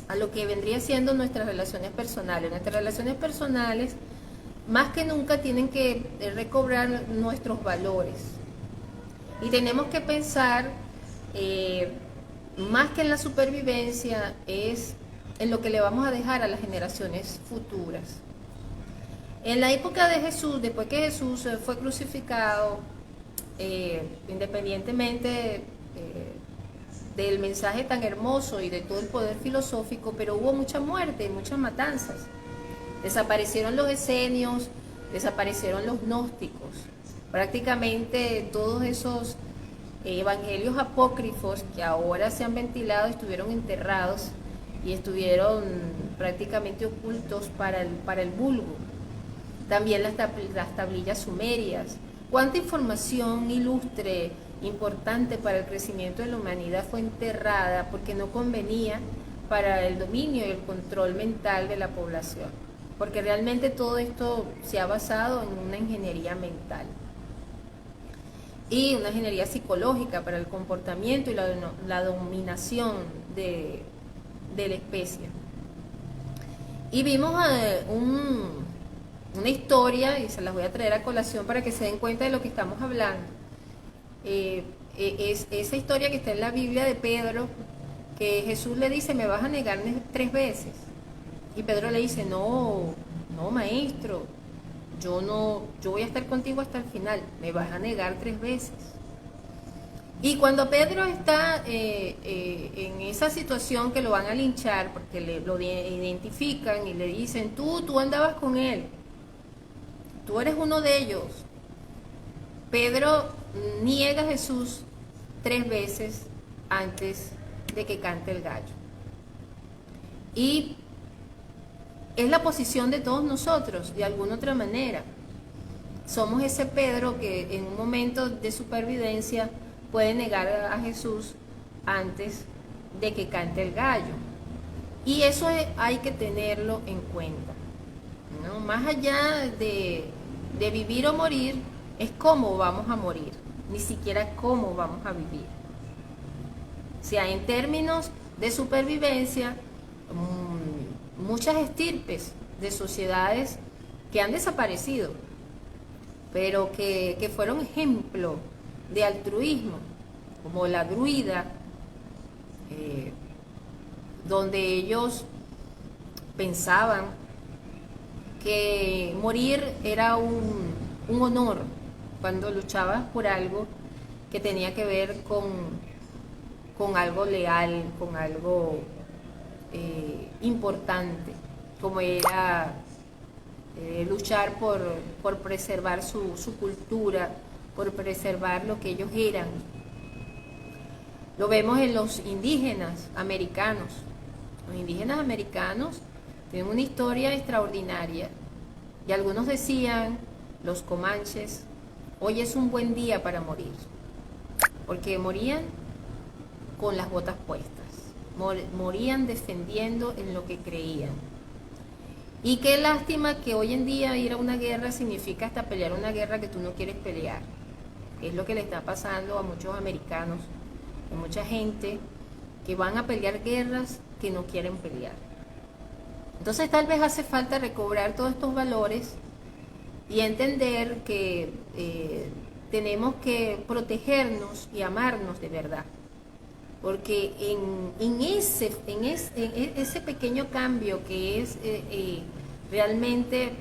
a lo que vendría siendo nuestras relaciones personales. Nuestras relaciones personales, más que nunca, tienen que recobrar nuestros valores. Y tenemos que pensar, más que en la supervivencia, es en lo que le vamos a dejar a las generaciones futuras. En la época de Jesús, después que Jesús fue crucificado, independientemente del mensaje tan hermoso y de todo el poder filosófico, pero hubo mucha muerte, muchas matanzas. Desaparecieron los esenios, desaparecieron los gnósticos. Prácticamente todos esos evangelios apócrifos que ahora se han ventilado estuvieron enterrados y estuvieron prácticamente ocultos para el vulgo. También las tablillas sumerias. ¿Cuánta información ilustre, importante para el crecimiento de la humanidad fue enterrada porque no convenía para el dominio y el control mental de la población? Porque realmente todo esto se ha basado en una ingeniería mental y una ingeniería psicológica para el comportamiento y la dominación de la especie. Y vimos una historia, y se las voy a traer a colación para que se den cuenta de lo que estamos hablando. Es esa historia que está en la Biblia de Pedro, que Jesús le dice: me vas a negar 3 veces. Y Pedro le dice: no maestro, yo voy a estar contigo hasta el final, me vas a negar 3 veces. Y cuando Pedro está en esa situación que lo van a linchar, porque lo identifican y le dicen: tú andabas con él, tú eres uno de ellos. Pedro niega a Jesús 3 veces antes de que cante el gallo. Y es la posición de todos nosotros, de alguna otra manera. Somos ese Pedro que en un momento de supervivencia puede negar a Jesús antes de que cante el gallo. Y eso hay que tenerlo en cuenta, ¿no? Más allá de vivir o morir, es cómo vamos a morir, ni siquiera cómo vamos a vivir. O sea, en términos de supervivencia, muchas estirpes de sociedades que han desaparecido, pero que fueron ejemplo de altruismo, como la druida, donde ellos pensaban que morir era un honor cuando luchabas por algo que tenía que ver con algo leal, con algo importante, como era luchar por preservar su cultura, por preservar lo que ellos eran. Lo vemos en los indígenas americanos. Los indígenas americanos tienen una historia extraordinaria. Y algunos decían, los comanches: hoy es un buen día para morir. Porque morían con las botas puestas. Morían defendiendo en lo que creían. Y qué lástima que hoy en día ir a una guerra significa hasta pelear una guerra que tú no quieres pelear. Es lo que le está pasando a muchos americanos Hay mucha gente que van a pelear guerras que no quieren pelear. Entonces tal vez hace falta recobrar todos estos valores y entender que tenemos que protegernos y amarnos de verdad. Porque en ese pequeño cambio que es realmente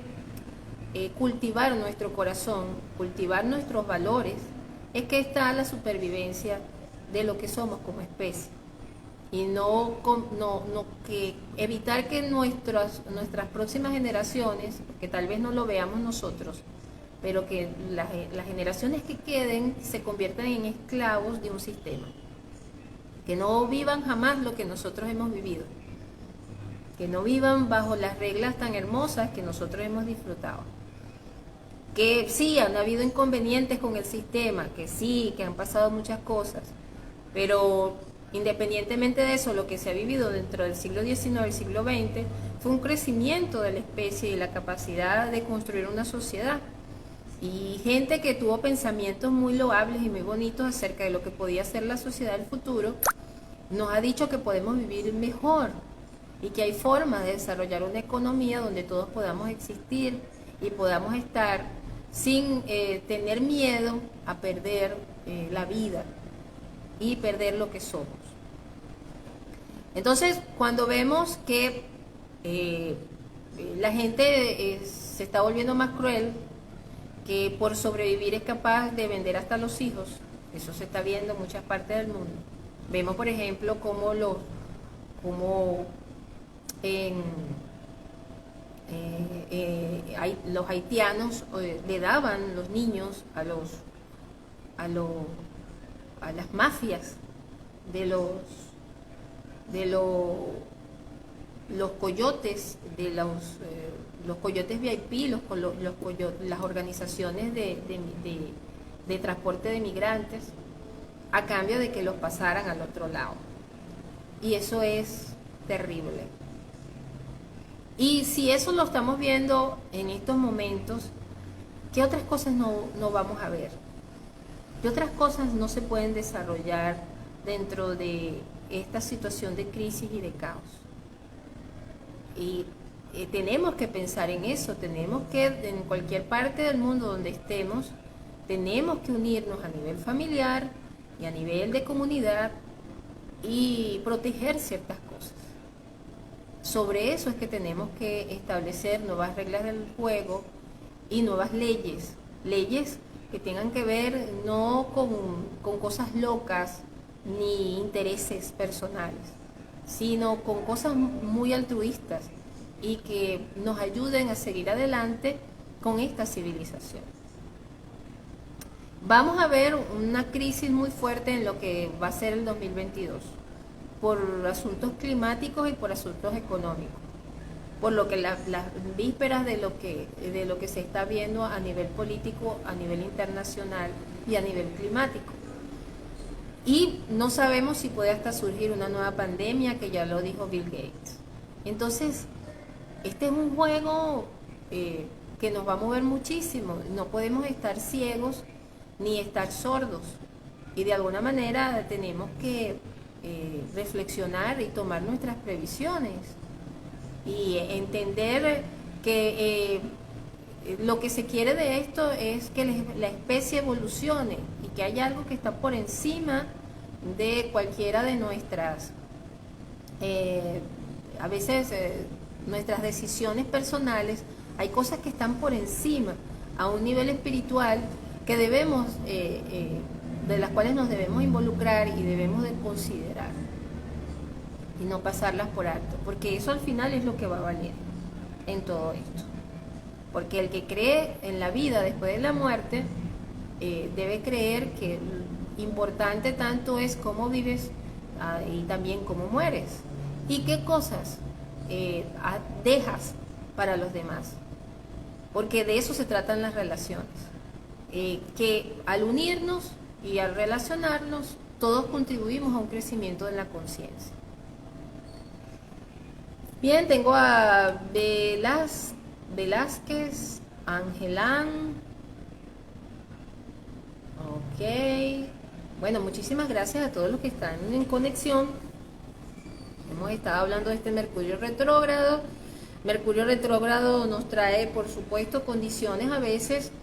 cultivar nuestro corazón, cultivar nuestros valores, es que está la supervivencia de lo que somos como especie. Y que evitar que nuestras próximas generaciones, que tal vez no lo veamos nosotros, pero que las generaciones que queden se conviertan en esclavos de un sistema. Que no vivan jamás lo que nosotros hemos vivido. Que no vivan bajo las reglas tan hermosas que nosotros hemos disfrutado. Que sí, han habido inconvenientes con el sistema, que sí, que han pasado muchas cosas, pero independientemente de eso, lo que se ha vivido dentro del siglo XIX y siglo XX fue un crecimiento de la especie y la capacidad de construir una sociedad. Y gente que tuvo pensamientos muy loables y muy bonitos acerca de lo que podía ser la sociedad del futuro, nos ha dicho que podemos vivir mejor y que hay formas de desarrollar una economía donde todos podamos existir y podamos estar sin tener miedo a perder la vida y perder lo que somos. Entonces, cuando vemos que la gente se está volviendo más cruel, que por sobrevivir es capaz de vender hasta los hijos, eso se está viendo en muchas partes del mundo. Vemos, por ejemplo, cómo los haitianos le daban los niños a las mafias de los coyotes, los coyotes VIP, las organizaciones de transporte de migrantes, a cambio de que los pasaran al otro lado. Y eso es terrible. Y si eso lo estamos viendo en estos momentos, ¿qué otras cosas no vamos a ver? ¿Qué otras cosas no se pueden desarrollar dentro de esta situación de crisis y de caos? Y tenemos que pensar en eso, tenemos que, en cualquier parte del mundo donde estemos, tenemos que unirnos a nivel familiar y a nivel de comunidad y proteger ciertas cosas. Sobre eso es que tenemos que establecer nuevas reglas del juego y nuevas leyes que tengan que ver no con cosas locas ni intereses personales, sino con cosas muy altruistas y que nos ayuden a seguir adelante con esta civilización. Vamos a ver una crisis muy fuerte en lo que va a ser el 2022, por asuntos climáticos y por asuntos económicos, por lo que las vísperas de lo que se está viendo a nivel político, a nivel internacional y a nivel climático. Y no sabemos si puede hasta surgir una nueva pandemia, que ya lo dijo Bill Gates. Entonces, este es un juego que nos va a mover muchísimo. No podemos estar ciegos ni estar sordos. Y de alguna manera tenemos que reflexionar y tomar nuestras previsiones. Y entender que lo que se quiere de esto es que la especie evolucione y que haya algo que está por encima de cualquiera de nuestras, a veces nuestras decisiones personales. Hay cosas que están por encima, a un nivel espiritual, que debemos, de las cuales nos debemos involucrar y debemos de considerar y no pasarlas por alto, porque eso al final es lo que va a valer en todo esto. Porque el que cree en la vida después de la muerte debe creer que importante tanto es cómo vives y también cómo mueres y qué cosas dejas para los demás, porque de eso se tratan las relaciones, que al unirnos y al relacionarnos todos contribuimos a un crecimiento de la conciencia. Bien, tengo a Velázquez, Angelán, ok, Bueno, muchísimas gracias a todos los que están en conexión. Hemos estado hablando de este Mercurio retrógrado. Mercurio retrógrado nos trae, por supuesto, condiciones a veces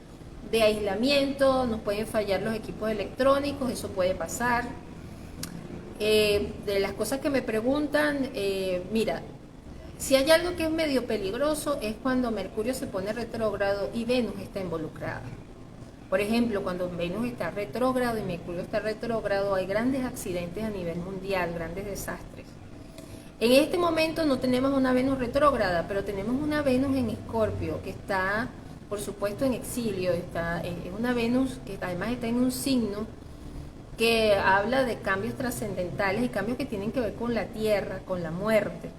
de aislamiento, nos pueden fallar los equipos electrónicos, eso puede pasar. De las cosas que me preguntan, mira, si hay algo que es medio peligroso es cuando Mercurio se pone retrógrado y Venus está involucrada. Por ejemplo, cuando Venus está retrógrado y Mercurio está retrógrado, hay grandes accidentes a nivel mundial, grandes desastres. En este momento no tenemos una Venus retrógrada, pero tenemos una Venus en Escorpio que está, por supuesto, en exilio. Es una Venus que además está en un signo que habla de cambios trascendentales y cambios que tienen que ver con la tierra, con la muerte.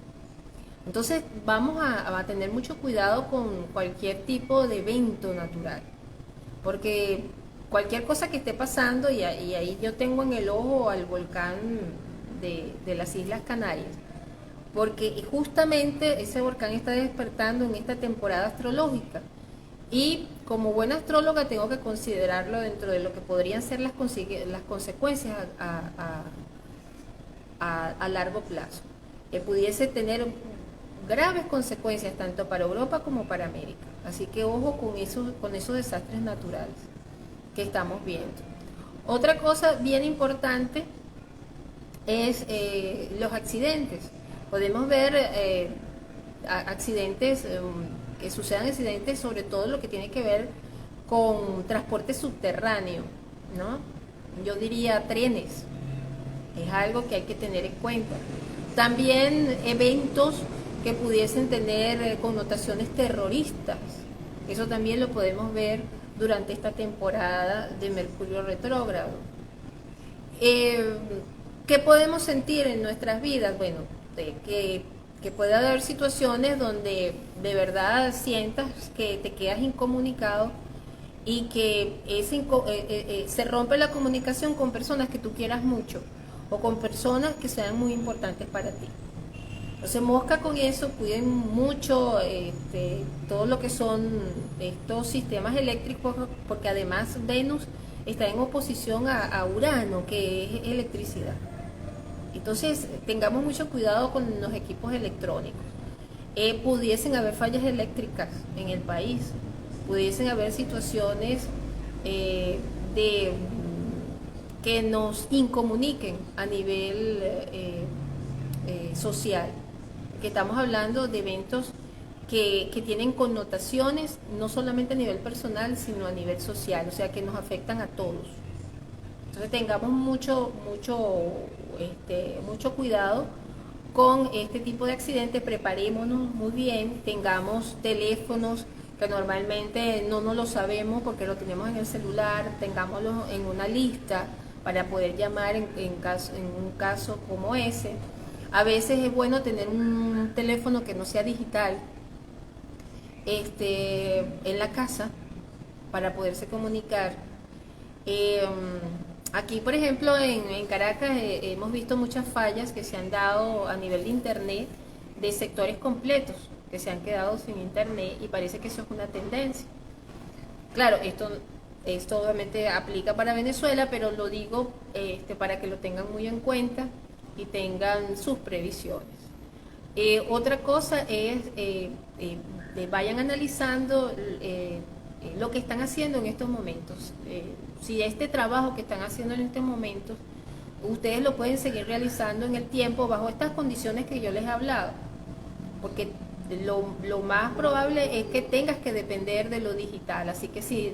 Entonces vamos a tener mucho cuidado con cualquier tipo de evento natural, porque cualquier cosa que esté pasando, y ahí yo tengo en el ojo al volcán de las Islas Canarias, porque justamente ese volcán está despertando en esta temporada astrológica. Y como buena astróloga tengo que considerarlo dentro de lo que podrían ser las consecuencias a largo plazo. Que pudiese tener graves consecuencias tanto para Europa como para América. Así que ojo con esos desastres naturales que estamos viendo. Otra cosa bien importante es los accidentes. Podemos ver accidentes, que sucedan accidentes, sobre todo lo que tiene que ver con transporte subterráneo, ¿no? Yo diría trenes, es algo que hay que tener en cuenta. También eventos que pudiesen tener connotaciones terroristas, eso también lo podemos ver durante esta temporada de Mercurio retrógrado. ¿Qué podemos sentir en nuestras vidas? Bueno, que puede haber situaciones donde de verdad sientas que te quedas incomunicado y que se rompe la comunicación con personas que tú quieras mucho o con personas que sean muy importantes para ti. Entonces mosca con eso, cuiden mucho todo lo que son estos sistemas eléctricos, porque además Venus está en oposición a Urano, que es electricidad. Entonces, tengamos mucho cuidado con los equipos electrónicos. Pudiesen haber fallas eléctricas en el país, pudiesen haber situaciones que nos incomuniquen a nivel social. Que estamos hablando de eventos que tienen connotaciones no solamente a nivel personal, sino a nivel social, o sea, que nos afectan a todos. Entonces tengamos mucho cuidado con este tipo de accidentes, preparémonos muy bien, tengamos teléfonos que normalmente no nos lo sabemos porque lo tenemos en el celular, tengámoslo en una lista para poder llamar en un caso como ese. A veces es bueno tener un teléfono que no sea digital en la casa para poderse comunicar. Aquí, por ejemplo, en Caracas hemos visto muchas fallas que se han dado a nivel de internet de sectores completos que se han quedado sin internet y parece que eso es una tendencia. Claro, esto obviamente aplica para Venezuela, pero lo digo para que lo tengan muy en cuenta y tengan sus previsiones. Otra cosa es vayan analizando lo que están haciendo en estos momentos. Si este trabajo que están haciendo en estos momentos, ustedes lo pueden seguir realizando en el tiempo bajo estas condiciones que yo les he hablado, porque lo más probable es que tengas que depender de lo digital, así que si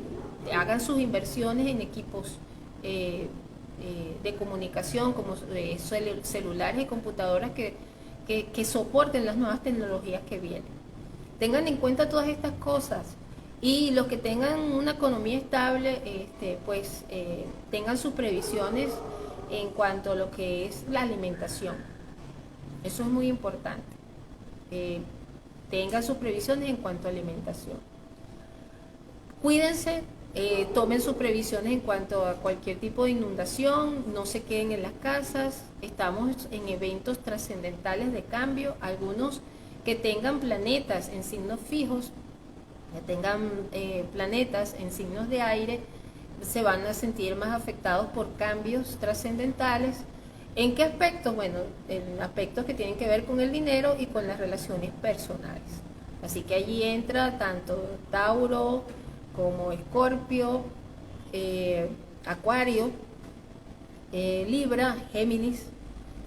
hagan sus inversiones en equipos de comunicación como celulares y computadoras que soporten las nuevas tecnologías que vienen. Tengan en cuenta todas estas cosas. Y los que tengan una economía estable, tengan sus previsiones en cuanto a lo que es la alimentación. Eso es muy importante. Tengan sus previsiones en cuanto a alimentación. Cuídense, tomen sus previsiones en cuanto a cualquier tipo de inundación, no se queden en las casas. Estamos en eventos trascendentales de cambio, algunos que tengan planetas en signos fijos, que tengan planetas en signos de aire, se van a sentir más afectados por cambios trascendentales. ¿En qué aspectos? Bueno, en aspectos que tienen que ver con el dinero y con las relaciones personales. Así que allí entra tanto Tauro como Escorpio, Acuario, Libra, Géminis,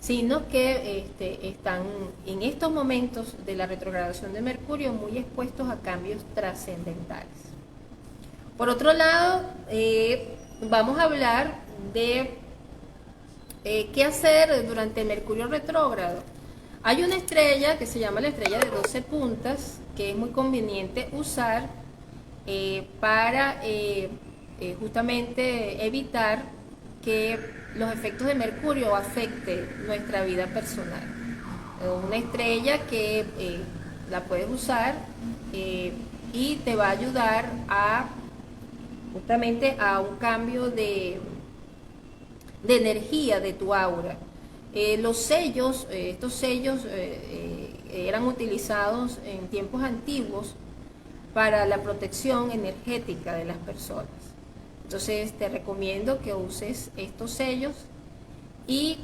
signos que están en estos momentos de la retrogradación de Mercurio muy expuestos a cambios trascendentales. Por otro lado, vamos a hablar de qué hacer durante el Mercurio retrógrado. Hay una estrella que se llama la estrella de 12 puntas, que es muy conveniente usar para justamente evitar que los efectos de Mercurio afecten nuestra vida personal. Una estrella que la puedes usar y te va a ayudar a justamente a un cambio de energía de tu aura. Los sellos, estos sellos eran utilizados en tiempos antiguos para la protección energética de las personas. Entonces te recomiendo que uses estos sellos y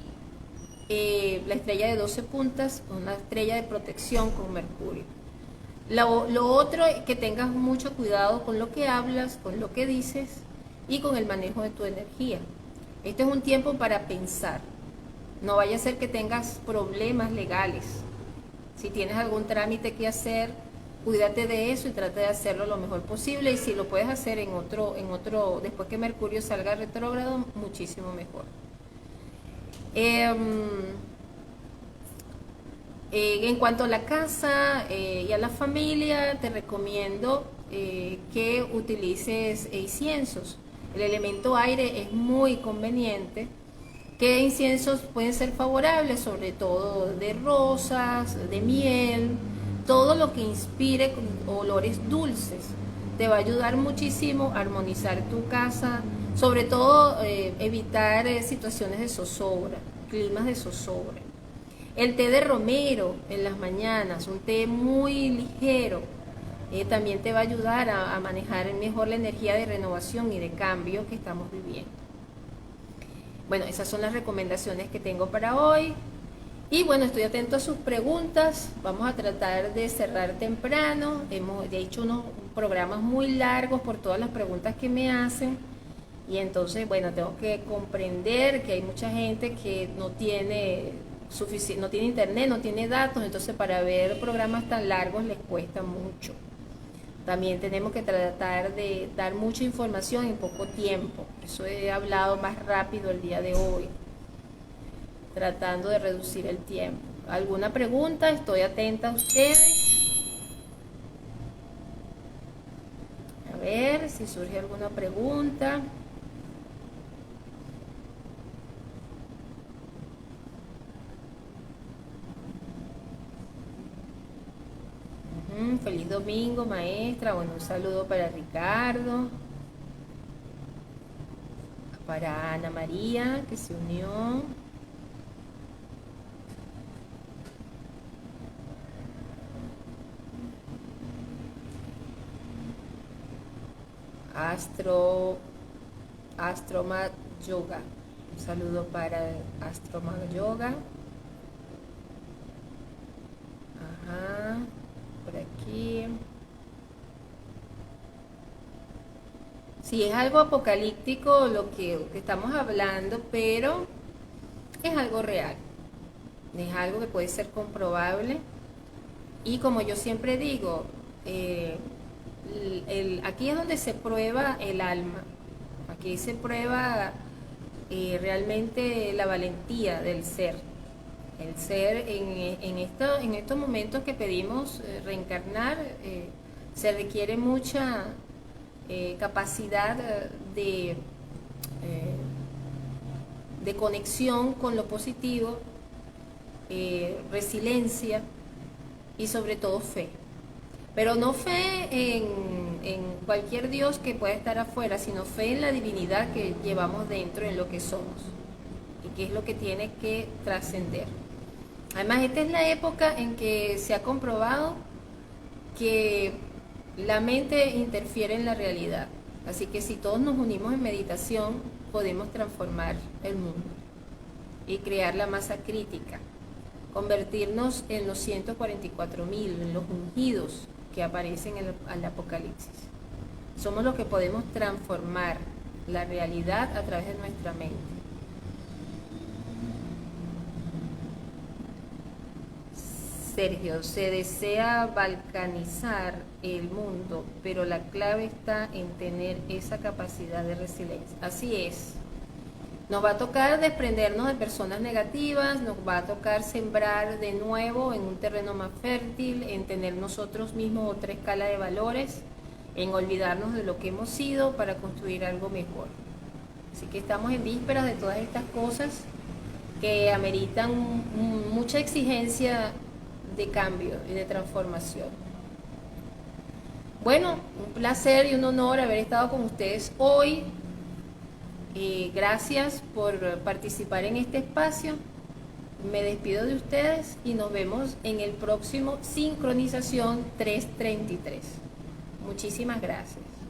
la estrella de 12 puntas, una estrella de protección con Mercurio. Lo otro es que tengas mucho cuidado con lo que hablas, con lo que dices y con el manejo de tu energía. Este es un tiempo para pensar. No vaya a ser que tengas problemas legales. Si tienes algún trámite que hacer, cuídate de eso y trata de hacerlo lo mejor posible. Y si lo puedes hacer en otro, después que Mercurio salga retrógrado, muchísimo mejor. En cuanto a la casa y a la familia, te recomiendo que utilices inciensos. El elemento aire es muy conveniente. ¿Qué inciensos pueden ser favorables? Sobre todo de rosas, de miel, todo lo que inspire olores dulces. Te va a ayudar muchísimo a armonizar tu casa, sobre todo evitar situaciones de zozobra, climas de zozobra. El té de romero en las mañanas, un té muy ligero, también te va a ayudar a manejar mejor la energía de renovación y de cambio que estamos viviendo. Bueno, esas son las recomendaciones que tengo para hoy. Y bueno, estoy atento a sus preguntas. Vamos a tratar de cerrar temprano. Hemos hecho unos programas muy largos por todas las preguntas que me hacen. Y entonces, bueno, tengo que comprender que hay mucha gente que no tiene internet, no tiene datos. Entonces, para ver programas tan largos les cuesta mucho. También tenemos que tratar de dar mucha información en poco tiempo. Eso he hablado más rápido el día de hoy, tratando de reducir el tiempo. ¿Alguna pregunta? Estoy atenta a ustedes. A ver si surge alguna pregunta. Feliz domingo, maestra. Bueno, un saludo para Ricardo, para Ana María, que se unió. Astromag Yoga. Un saludo para Astromag Yoga. Ajá. Por aquí. Sí, es algo apocalíptico lo que estamos hablando, pero es algo real. Es algo que puede ser comprobable. Y como yo siempre digo, aquí es donde se prueba el alma. Aquí se prueba realmente la valentía del ser. El ser en estos momentos que pedimos reencarnar, se requiere mucha capacidad de conexión con lo positivo, resiliencia y sobre todo fe. Pero no fe en cualquier Dios que pueda estar afuera, sino fe en la divinidad que llevamos dentro, en lo que somos y que es lo que tiene que trascender. Además, esta es la época en que se ha comprobado que la mente interfiere en la realidad. Así que si todos nos unimos en meditación, podemos transformar el mundo y crear la masa crítica, convertirnos en los 144.000, en los ungidos que aparecen en el Apocalipsis. Somos los que podemos transformar la realidad a través de nuestra mente. Sergio, se desea balcanizar el mundo, pero la clave está en tener esa capacidad de resiliencia. Así es. Nos va a tocar desprendernos de personas negativas, nos va a tocar sembrar de nuevo en un terreno más fértil, en tener nosotros mismos otra escala de valores, en olvidarnos de lo que hemos sido para construir algo mejor. Así que estamos en vísperas de todas estas cosas que ameritan mucha exigencia de cambio y de transformación. Bueno, un placer y un honor haber estado con ustedes hoy. Gracias por participar en este espacio. Me despido de ustedes y nos vemos en el próximo Sincronización 333. Muchísimas gracias.